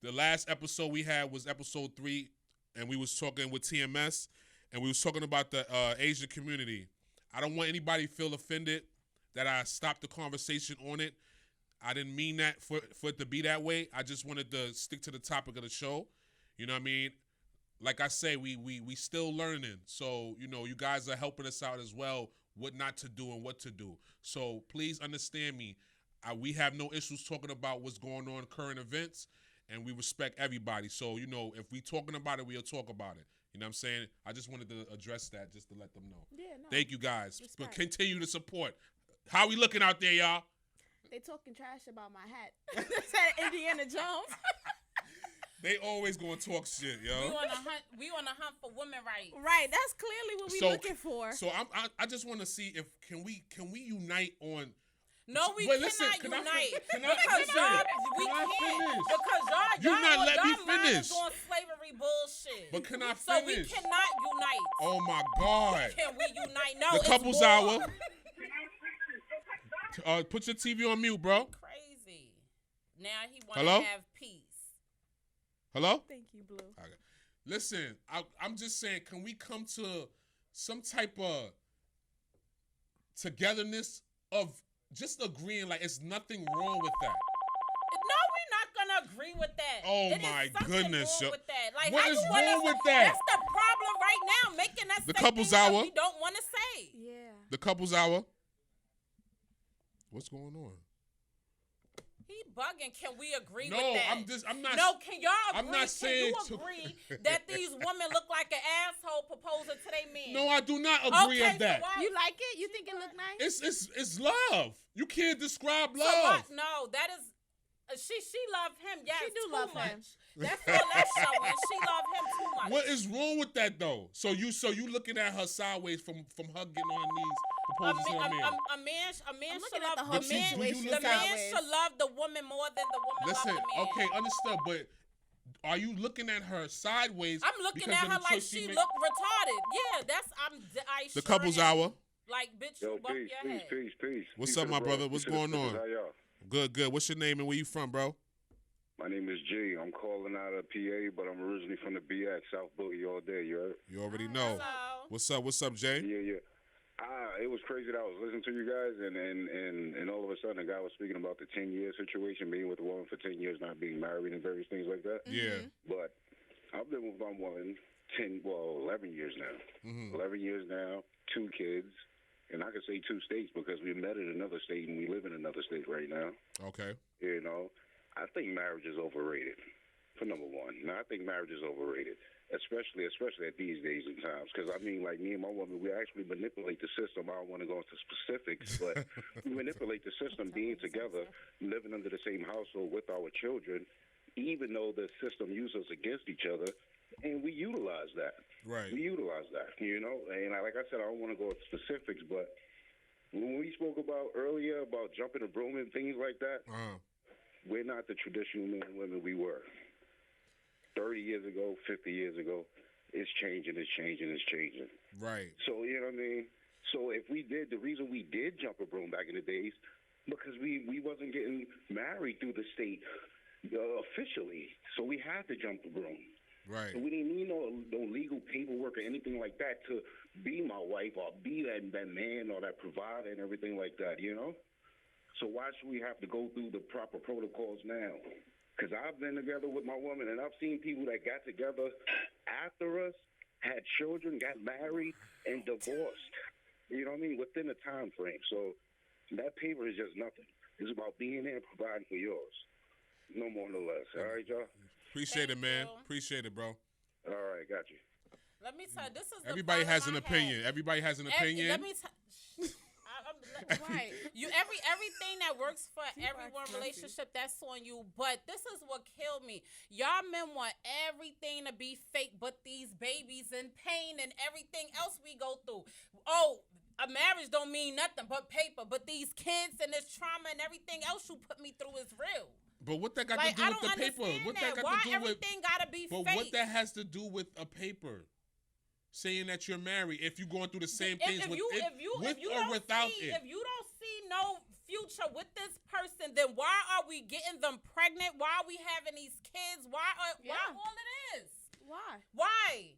The last episode we had was episode 3, and we was talking with TMS, and we was talking about the Asian community. I don't want anybody to feel offended that I stopped the conversation on it. I didn't mean that for it to be that way. I just wanted to stick to the topic of the show. You know what I mean? Like I say, we still learning. So, you know, you guys are helping us out as well, what not to do and what to do. So please understand me. We have no issues talking about what's going on, current events, and we respect everybody. So, you know, if we talking about it, we'll talk about it. You know what I'm saying? I just wanted to address that just to let them know. Yeah, no. Thank you guys. Respect. But continue to support. How we looking out there, y'all? They talking trash about my hat. Said Indiana Jones. They always gonna talk shit, yo. We on a hunt for women rights. Right, that's clearly what we looking for. So I just want to see if can we unite on. No, we Wait, cannot listen, can I unite fin- can I because finish? y'all we Can I can't finish? because You y'all not let me y'all mind finish. is on slavery bullshit. But can I So we finish? cannot unite. Oh my God! Can we unite? No, The it's couples war. hour. Put your TV on mute, bro. Crazy. Now he want Hello? to have peace. Hello. Thank you, Blue. Okay. Listen, I'm just saying, can we come to some type of togetherness of just agreeing like it's nothing wrong with that? No, we're not gonna agree with that. Oh It is my something goodness, wrong yo. with that. Like, What how is you wanna wrong with say- that? That's the problem right now, making us The say couples things that hour. we don't want to say. Yeah. The couples hour. What's going on? He bugging. Can we agree No, with that? I'm not. No, can y'all agree? I'm not saying can to- you agree that these women look like an asshole proposing to their men? No, I do not agree okay, with that. So why, You like it? You think it look nice? It's love. You can't describe so why, love. no, that is. She loved him. Yes, She do too love much. him. That's all that's showing. She loved him too much. What is wrong with that though? So you looking at her sideways from her getting on her knees proposing to her man. A man I'm should looking at love the a whole But you- man. do you situation look The at- man sideways. should love the woman more than the woman Listen, love the man. okay, understood, but are you looking at her sideways? I'm looking because at of the her like choice she made? look retarded. Yeah, that's I. The sure couples am. hour. Like, bitch, Yo, you bump peace, your head. peace. What's Peace up, to my the brother? bros. What's Peace to the going sisters. on? How y'all? Good. What's your name and where you from, bro? My name is G. I'm calling out of PA, but I'm originally from the BX, South Boogie all day, you heard? You already know. So, What's up, Jay? Yeah. It was crazy that I was listening to you guys, and all of a sudden, a guy was speaking about the 10-year situation, being with a woman for 10 years, not being married, and various things like that. Yeah. But I've been with my woman 11 years now. Mhm. 11 years now, 2 kids, and I could say 2 states because we met in another state and we live in another state right now. Okay. You know, I think marriage is overrated, for number one. Now, I think marriage is overrated, especially at these days and times. Because, I mean, like me and my woman, we actually manipulate the system. I don't want to go into specifics, but we manipulate the system being together, living under the same household with our children, even though the system uses us against each other, and we utilize that. Right. We utilize that, you know. And like I said, I don't want to go into specifics, but when we spoke about earlier about jumping a broom and things like that, we're not the traditional men and women we were 30 years ago, 50 years ago. It's changing. Right. So, you know what I mean? So if we did, the reason we did jump a broom back in the days, because we wasn't getting married through the state officially. So we had to jump the broom. Right. So we didn't need no legal paperwork or anything like that to be my wife or be that man or that provider and everything like that, you know? So why should we have to go through the proper protocols now? Because I've been together with my woman, and I've seen people that got together after us, had children, got married, and divorced. You know what I mean? Within a time frame. So that paper is just nothing. It's about being there and providing for yours. No more, no less. All right, y'all? Appreciate it, Thank man. you. Appreciate it, bro. All right, got you. let me tell you, this is the Everybody has an problem I opinion. had. Everybody has an opinion. Let me Right. You everything that works for She everyone fucks messy. relationship, that's on you. But this is what killed me. Y'all men want everything to be fake, but these babies and pain and everything else we go through. Oh, a marriage don't mean nothing but paper, but these kids and this trauma and everything else you put me through is real. But what that got Like, to do I with don't the paper? understand What that. that got Why to do with? everything gotta be But fake? what that has to do with a paper? Saying that you're married, if you're going through the same things if with you with or don't without see, it. if you don't see no future with this person, then why are we getting them pregnant? Why are we having these kids? Why Yeah. all it is? Why?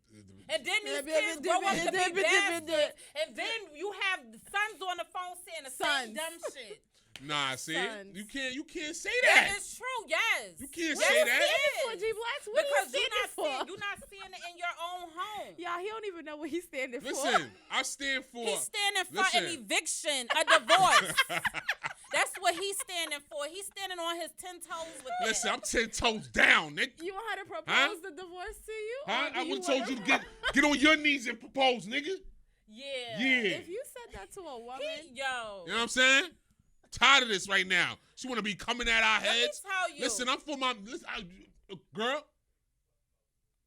And then these Yeah, kids grow up to be yeah, bastards, and then you have sons on the phone saying the same Sons. dumb shit. Nah, see, Sons. you can't say That that. is true. Yes. You can't Yes, say it that. is. For G Blacks, what Because are you standing for? you're not seeing it in your own home. Y'all, he don't even know what he's standing for. Listen, I stand for. He's standing for an Listen. eviction, a divorce. That's what he's standing for. He's standing on his 10 toes with that. Listen, I'm 10 toes down, nigga. You want her to propose Huh? the divorce to you? Huh? Or do I you would have told want you to get on your knees and propose, nigga. Yeah. Yeah. If you said that to a woman, Yo. You know what I'm saying? Tired of this right now. She want to be coming at our Let me heads. tell you. Listen, I'm for my girl.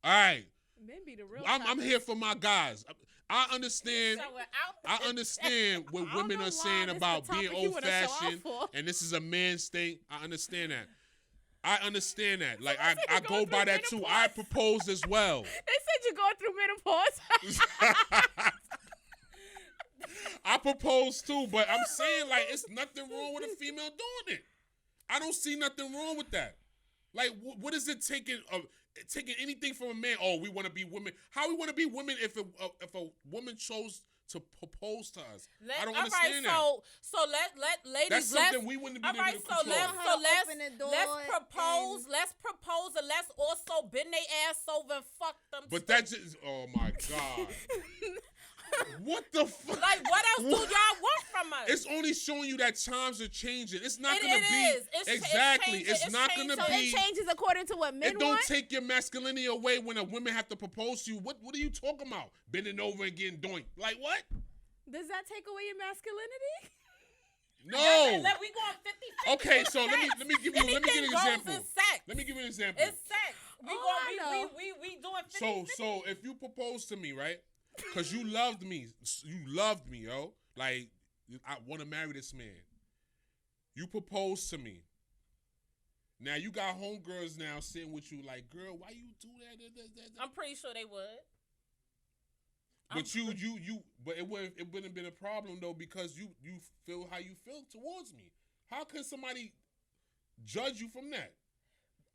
All right, men be the real. I'm topics. here for my guys. I understand. Showing out I understand what I don't women know are why saying this about the being topic you old wanna show out fashioned, for. and this is a man's thing. I understand that. I understand that. Like I you're go going by through that too. menopause. I propose as well. They said you're going through menopause. I propose too, but I'm saying like it's nothing wrong with a female doing it. I don't see nothing wrong with that. Like, what is it taking anything from a man? Oh, we want to be women. How we want to be women if a woman chose to propose to us? I don't understand that. So let ladies. That's something we wouldn't be All able right, to so control. let's propose. and- Let's propose, and let's also bend their ass over and fuck them. But too. that just, oh my God. What the fuck? Like, what else do y'all want from us? It's only showing you that times are changing. It's not It- gonna it be is. It's exactly. changing. It's It's not changing. gonna So be. it changes according to what men It don't want. take your masculinity away when a woman have to propose to you. What are you talking about? Bending over and getting doinked. Like what? Does that take away your masculinity? No. We going 50-50. Okay, so let me give you an Anything goes example. in sex. Let me give you an example. It's sex. We I know. we doing 50-50. So if you propose to me, right? Because you loved me, yo. Like I want to marry this man. You proposed to me. Now you got homegirls now sitting with you like, girl, why you do that? I'm pretty sure they would. But but it wouldn't have been a problem though because you feel how you feel towards me. How can somebody judge you from that?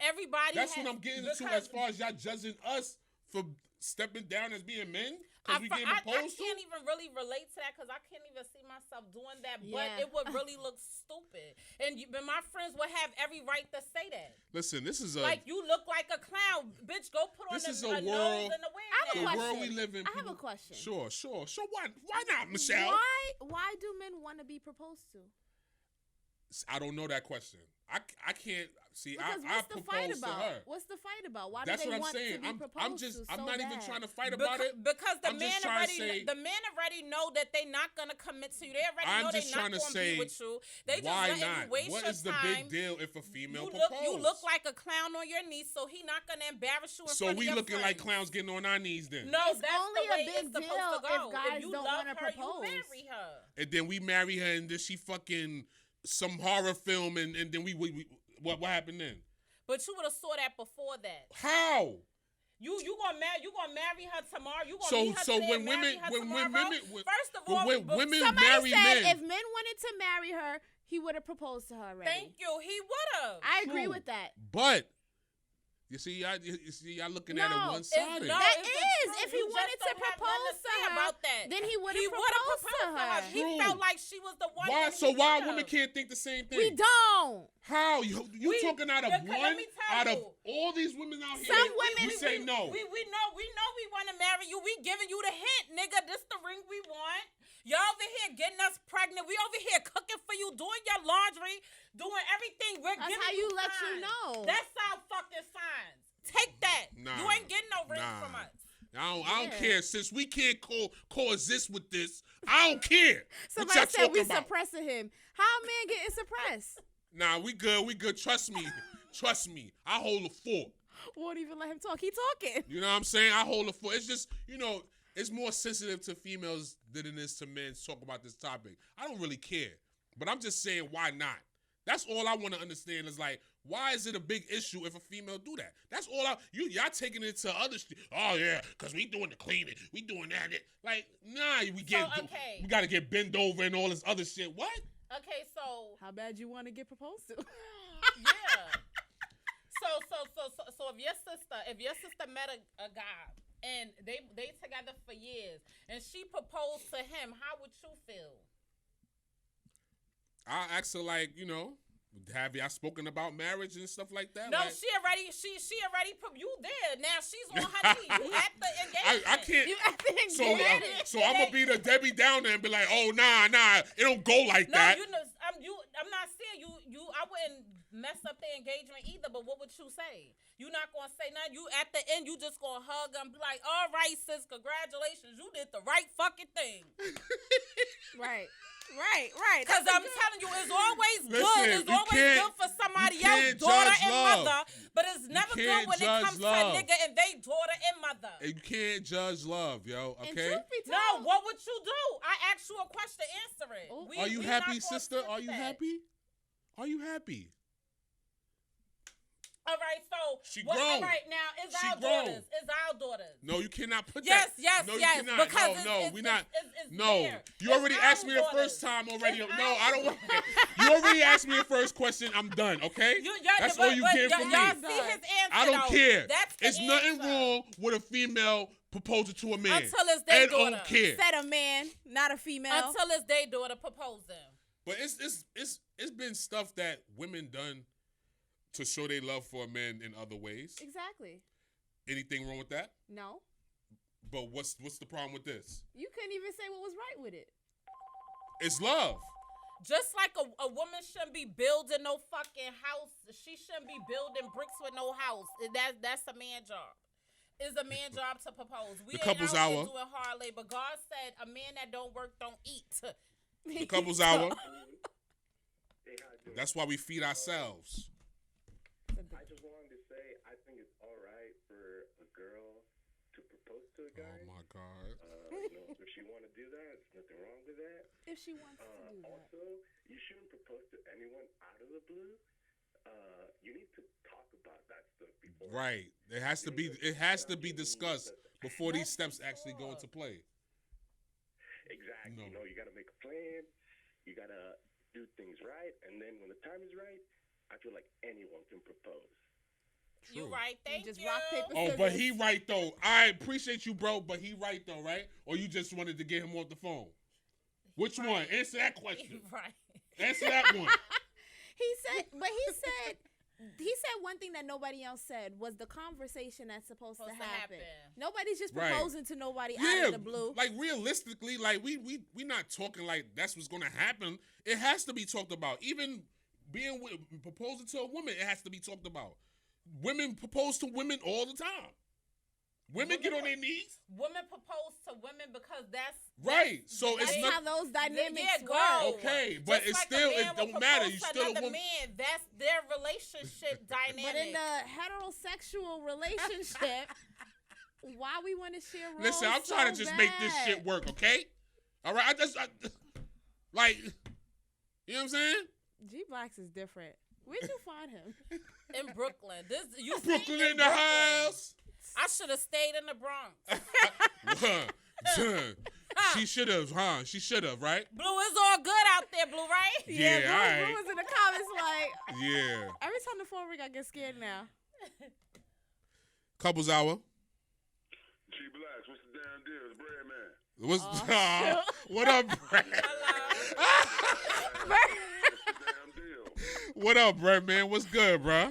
Everybody. That's has, what I'm getting into because as far as y'all judging us for stepping down as being men I, because we getting I proposed to. can't even really relate to that because I can't even see myself doing that. Yeah. But it would really look stupid, and my friends would have every right to say that. Listen, this is a Like, you look like a clown, bitch. Go put on This is a a nose world- and a wig. I have a the now. question. world we live in. I have a people- question. Sure. So why not, Michelle? Why do men want to be proposed to? I don't know that question. I can't see. Because I what's the fight proposed to about? her. What's the fight about? Why That's do they what I'm want saying. to be proposed I'm just. to I'm so not even bad? trying to fight about it. Because the I'm man just trying to already, say- the men already know that they're not gonna commit to you. They already I'm know just they're not trying to gonna say, be with you. They just Why letting not? you waste What your is the time. big deal if a female You proposes? look like a clown on your knees, so he not gonna embarrass you in So front we of your looking like friends. clowns getting on our knees then. No, It's that's only the a way big it's supposed deal to go. if guys you don't love wanna her, propose. you marry her. And then we marry her, and then she fucking some horror film, and then we what happened then? But you would have saw that before that. How? You gonna marry her tomorrow. You gonna So meet her today and marry her tomorrow. First of all, when women Somebody marry said men, if men wanted to marry her, he would have proposed to her already. thank you. He would have. I agree True. with that. but you see, y'all looking at it No, one sided. No, That it's the is, truth. if he You just wanted to don't have nothing propose say to her, about that. then he would He have would've proposed to her. He True. felt like she was the one. Why? that So he why would've. women can't think the same thing? We don't. How you We- talking out of because let one me tell out of you. all these women out here? Some women- you say no. We know we want to marry you. We giving you the hint, nigga. This the ring we want. Y'all over here getting us pregnant. We over here cooking for you, doing your laundry, doing everything. We're That's giving how you let you signs. know. That's our fucking signs. Take that. Nah. You ain't getting no ring Nah. from us. I don't Yeah. care. Since we can't coexist with this, I don't care. Somebody what said y'all we talking about? suppressing him. How a man getting suppressed? Nah, we good. We good. Trust me. Trust me. I hold a fort. Won't even let him talk. He talking. You know what I'm saying? I hold a fort. It's just, it's more sensitive to females than it is to men to talk about this topic. I don't really care. But I'm just saying, why not? That's all I want to understand is like, why is it a big issue if a female do that? That's all y'all taking it to other oh yeah, because we doing the cleaning. We doing that. Like, nah, we got to get bent over and all this other shit. What? Okay, so How bad you want to get proposed to? yeah. So if your sister met a guy and they together for years and she proposed to him, how would you feel? I asked her like, you know, have y'all spoken about marriage and stuff like that? No, like, she already put you there. Now she's on her knee. You at the engagement. I can't. You at the So, engagement. so I'm gonna be the Debbie Downer and be like, oh nah, it don't go like No, that. you know, I'm not saying you. I wouldn't mess up the engagement either. But what would you say? You not gonna say nothing. You at the end, you just gonna hug and be like, all right, sis, congratulations, you did the right fucking thing. Right. Because I'm telling you, it's always good. Listen, It's you always can't- good for somebody you can't else, daughter judge and love. mother. But it's never good can't when it judge comes love. to a nigga and they daughter and mother. You can't judge love, yo. And Okay. truth be No, told, what would you do? I asked you a question, answer it. Oh. Are you we happy, not gonna sister? skip Are you that. happy? Are you happy? All right, so She all grown. right, now it's She our grown. daughters. It's our daughters. No, you cannot put Yes, that. yes, no, you yes. cannot. Because no, we not. It's No, there. you It's already our asked me the daughters. first time already. It's No, our I don't want daughters. You already asked me the first question. I'm done, okay? That's all you get from me. Y'all see his answer, I don't though. care. That's the It's nothing answer. wrong with a female proposing to a man. Until it's their and daughter. don't care. said a man, not a female. Until it's their daughter proposing. But it's been stuff that women done to show they love for a man in other ways. Exactly. Anything wrong with that? No. But what's the problem with this? You couldn't even say what was right with it. It's love. Just like a woman shouldn't be building no fucking house. She shouldn't be building bricks with no house. That's a man job. It's a man job to propose. We The ain't couple's out here hour. doing hard labor. God said a man that don't work don't eat. The couple's hour. Hey, how you doing? That's why we feed ourselves. I just wanted to say I think it's all right for a girl to propose to a guy. Oh my God. If she want to do that, there's nothing wrong with that. If she wants to do that. Also, you shouldn't propose to anyone out of the blue. You need to talk about that stuff before. Right. It has to be discussed before these steps actually go into play. Exactly. No. You know, you got to make a plan. You got to do things right, and then when the time is right, I feel like anyone can propose. You True. right, thank just you. rock, paper, Oh, scissors. but he right though. I appreciate you, bro, but he right though, right? Or you just wanted to get him off the phone? Which one? Answer that question. Right. Answer that one. He said one thing that nobody else said was the conversation that's supposed to happen. happen. Nobody's just Right. proposing to nobody out Yeah, of the blue. like realistically, like we not talking like that's what's gonna happen. It has to be talked about. Even being with, proposing to a woman, it has to be talked about. Women propose to women all the time. Women get on their knees, Women propose to women because that's right? So That's it's how not those dynamics yeah, work. go. okay, but Just it's like a still man it will don't matter. propose You to still a another woman. man. That's their relationship dynamic. But in the heterosexual relationship, why we want to share roles? Listen, I'm trying to so just make this bad? shit work, okay? All right, like, you know what I'm saying? G Blacks is different. Where'd you find him? in Brooklyn. This you see Brooklyn in the house. I should have stayed in the Bronx. She should have, huh? She should have, right? Blue is all good out there, Blue, right? Yeah, Blue, all right. Blue was in the comments like, Yeah. every time the phone ring, I get scared now. Couples hour. G Blacks, what's the damn deal? It's Bread Man. What's what up, Brad? What's the damn deal? What up, Brad, man? What's good, bro?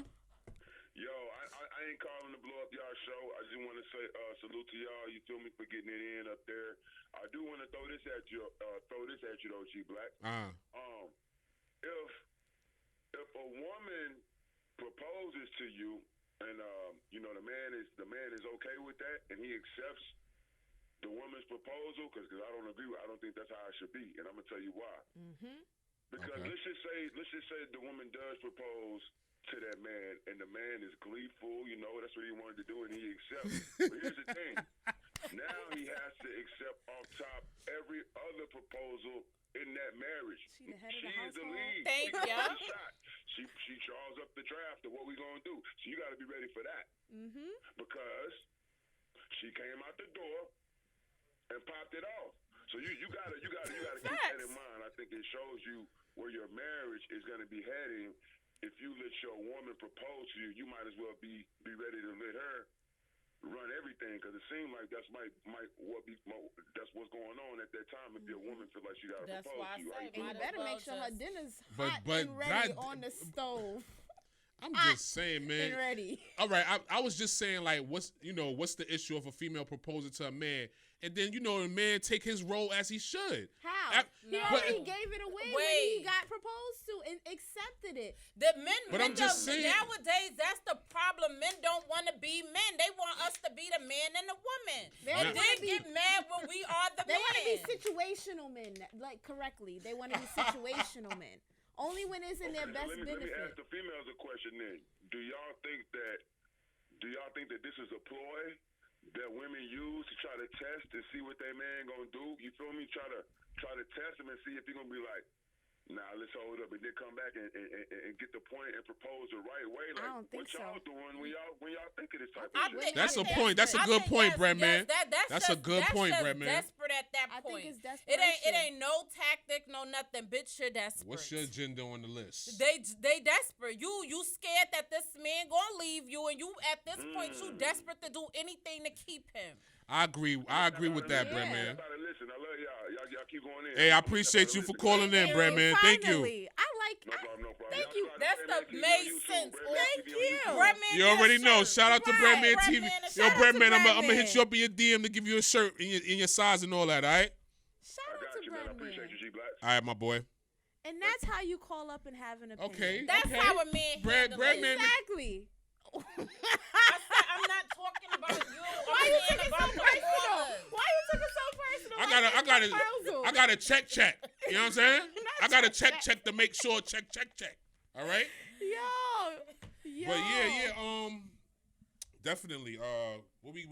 Yo, I ain't calling to blow up y'all show. I just want to say salute to y'all. You feel me for getting it in up there. I do want to throw this at you though, G Black. If a woman proposes to you and you know the man is okay with that and he accepts the woman's proposal because I don't agree. I don't think that's how it should be, and I'm gonna tell you why. Mm-hmm. Because Okay. let's just say the woman does propose to that man, and the man is gleeful. You know, that's what he wanted to do, and he accepts. But here's the thing: now he has to accept off top every other proposal in that marriage. She the head of the She's the household. lead. Thank She calls ya. the shot. She draws up the draft of what we gonna do. So you got to be ready for that Mm-hmm. because she came out the door and popped it off. So you gotta keep that in mind. I think it shows you where your marriage is gonna be heading. If you let your woman propose to you, you might as well be ready to let her run everything. everything, because it seemed like that's that's what's going on at that time. If your woman feel like she got to That's propose why I to you, say, And you might as better well make sure her just- dinner's But- hot but and ready that- on the stove. I'm just saying, man. And ready. All right, I was just saying, like, what's the issue of a female proposing to a man, and then the man take his role as he should. How? He but- already gave it away when Wait. he got proposed to and accepted it. The men, But men I'm just don't- saying- nowadays that's the problem. Men don't want to be men. They want us to be the man and the woman. They And wanna then be- get mad when we are the They man. want to be situational men, like correctly. They want to be situational men. Only when it's in their best let me benefit. ask the females a question then. Do y'all think that this is a ploy that women use to try to test and see what their man gonna do? You feel me? Try to test him and see if he gonna be like, nah, let's hold up, and then come back and get the point and propose the right way. Like, I don't think what y'all so. doing when y'all think of this type I of shit? think- That's I a think- point. That's a I good think point, yes, Brett, man. yes, That's a just- good point, just Brett, man. Desperate at that I point. think it's It desperation. ain't no tactic, no nothing. Bitch, you're desperate. What's your agenda on the list? They desperate. You scared that this man gonna leave you, and you at this point you desperate to do anything to keep him. I agree with that, Brett, Yeah. man. Listen, I love y'all. Y'all keep going in. Hey, I appreciate you for calling in, Brett, man. Thank you. Finally. I like. No problem. Thank you. That's the made sense. Thank you. Brett man, You get a already know. shirt. Shout out to Right. Breadman Breadman TV. and Yo, shout out to Breadman, I'm gonna Breadman. hit you up in your DM to give you a shirt in your size and all that. All right. Shout I out got to you, man. I Bread appreciate Man. you, G Black. All right, my boy. And that's how you call up and have an opinion. Okay. That's okay. how a man handle Bread it. man. Exactly. I said I'm not talking about you. Why I'm you saying took it so about the personal? ballers. Why you took it so personal? I Like got it's a proposal. I got a check. You know what I'm saying? Not I got a check. check to make sure. Check. All right. Yo. But yeah. Definitely. What we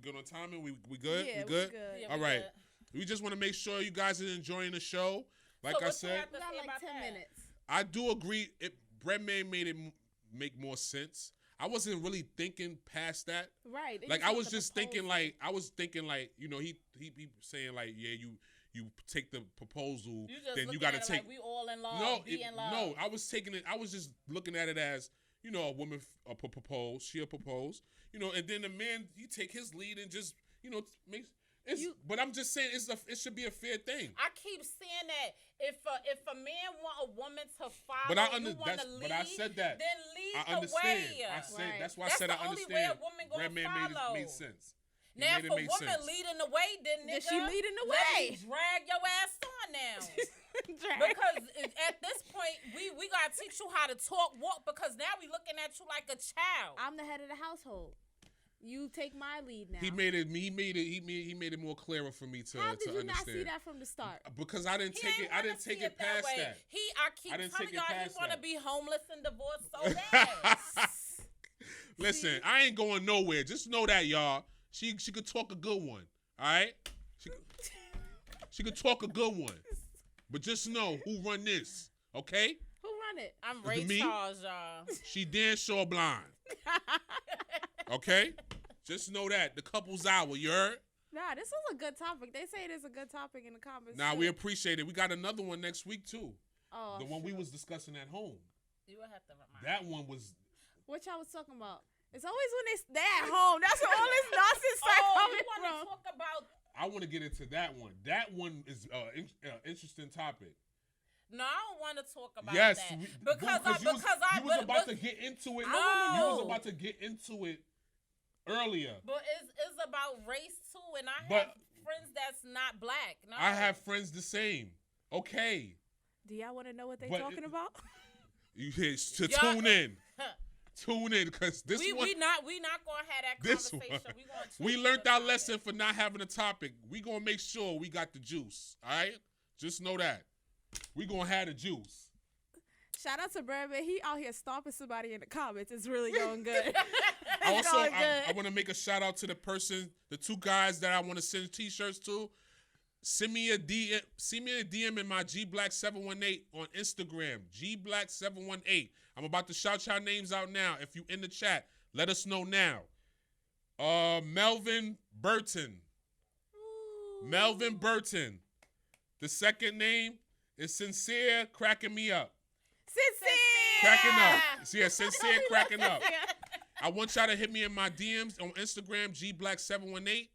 good on timing? We good? Yeah, we good? Yeah, All we right. good. We just want to make sure you guys are enjoying the show. Like So I what you said, have to We got say like about 10 that? minutes. I do agree. Breadman made it make more sense. I wasn't really thinking past that. Right. They Like just I want was the just thinking proposal. like he saying like, yeah, you take the proposal, You just then you looking got at to it take. like we all in love. No, be in love. no, I was taking it. I was just looking at it as a woman propose, she'll propose, and then the man he take his lead and just makes. But I'm just saying it should be a fair thing. I keep saying that if a man want a woman to follow, But I you want to lead, but I said that. then lead I the understand. way. I said Right. that's why That's I said the I only way understand. a woman gonna Breadman follow. made sense. He Now, made if it a make woman sense. leading the way, then Then nigga, she leading the let way. me drag your ass on now. Drag. Because at this point, we gotta teach you how to talk, walk. Because now we looking at you like a child. I'm the head of the household. You take my lead now. He made it more clearer for me to How did you understand. not see that from the start? Because I didn't He take ain't it. I wanna didn't take see it past way. that. I keep I didn't telling take it y'all he past want to that. be homeless and divorced so bad. Listen, I ain't going nowhere. Just know that, y'all. She could talk a good one. All right. She could talk a good one. But just know who run this. Okay. Who run it? I'm Is Ray it me? Charles, y'all. She Dan Shaw blind. Okay. Just know that the couple's hour. You heard? Nah, this was a good topic. They say it is a good topic in the comments. Nah, too. we appreciate it. We got another one next week too. Oh, The one we shoot. was discussing at home. You will have to remind That one was. What y'all was talking about? It's always when they at home. That's where all this nonsense start Oh, you coming want from. to talk about? I want to get into that one. That one is interesting topic. No, I don't want to talk about Yes, that because you was about to get into it. No. You was about to get into it earlier. But it's about race too, and I But- have friends that's not black. No. I have friends the same. Okay, Do y'all want to know what they But talking it- about? you here to Y'all- tune in. Tune in, because this we one. we not gonna have that This conversation. one. We gonna We tune learned in our about lesson it. for not having a topic. We gonna make sure we got the juice. All right, just know that we gonna have the juice. Shout out to Brandon. He out here stomping somebody in the comments. It's really going good. I It's also, going good. I want to make a shout out to the two guys that I want to send T-shirts to. Send me a DM in my GBlack718 on Instagram. GBlack718. I'm about to shout y'all names out now. If you in the chat, let us know now. Melvin Burton. Melvin Burton. The second name is Sincere Cracking Me Up. Sincere. Cracking up. Yeah, Sincere Cracking Up. I want y'all to hit me in my DMs on Instagram, gblack718,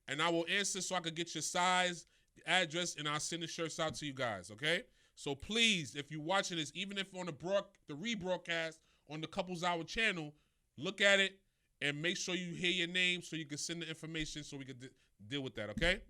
and I will answer so I can get your size, address, and I'll send the shirts out to you guys, okay? So please, if you're watching this, even if on the rebroadcast on the Couples Hour channel, look at it and make sure you hear your name so you can send the information so we can deal with that, okay?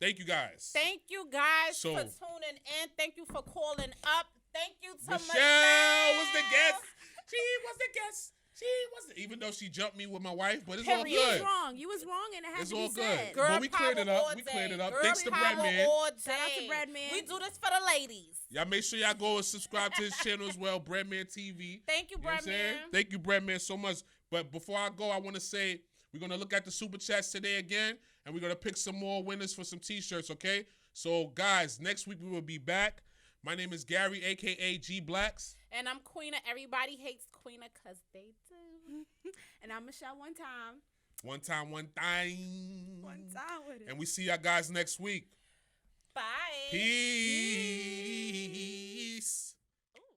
Thank you guys. Thank you guys So- for tuning in. Thank you for calling up. Thank you to Michelle was the guest. She was the guest. She wasn't, even though she jumped me with my wife, but it's all Period. You was good. wrong. You was wrong, and it had It's to be all good. said. Girl But we cleared power it up. all We day. cleared it up. Girl Thanks to power Breadman. all Shout out to day. Breadman. We do this for the ladies. Y'all make sure y'all go and subscribe to his channel as well, Breadman TV. Thank you, You know what I'm saying? Breadman. Thank you, Breadman, so much. But before I go, I want to say we're going to look at the Super Chats today again, and we're going to pick some more winners for some T-shirts, okay? So, guys, next week we will be back. My name is Gary, a.k.a. G Blacks. And I'm Queena. Everybody hates Queena because they do. And I'm Michelle one time. One time. One time with it. And we see y'all guys next week. Bye. Peace.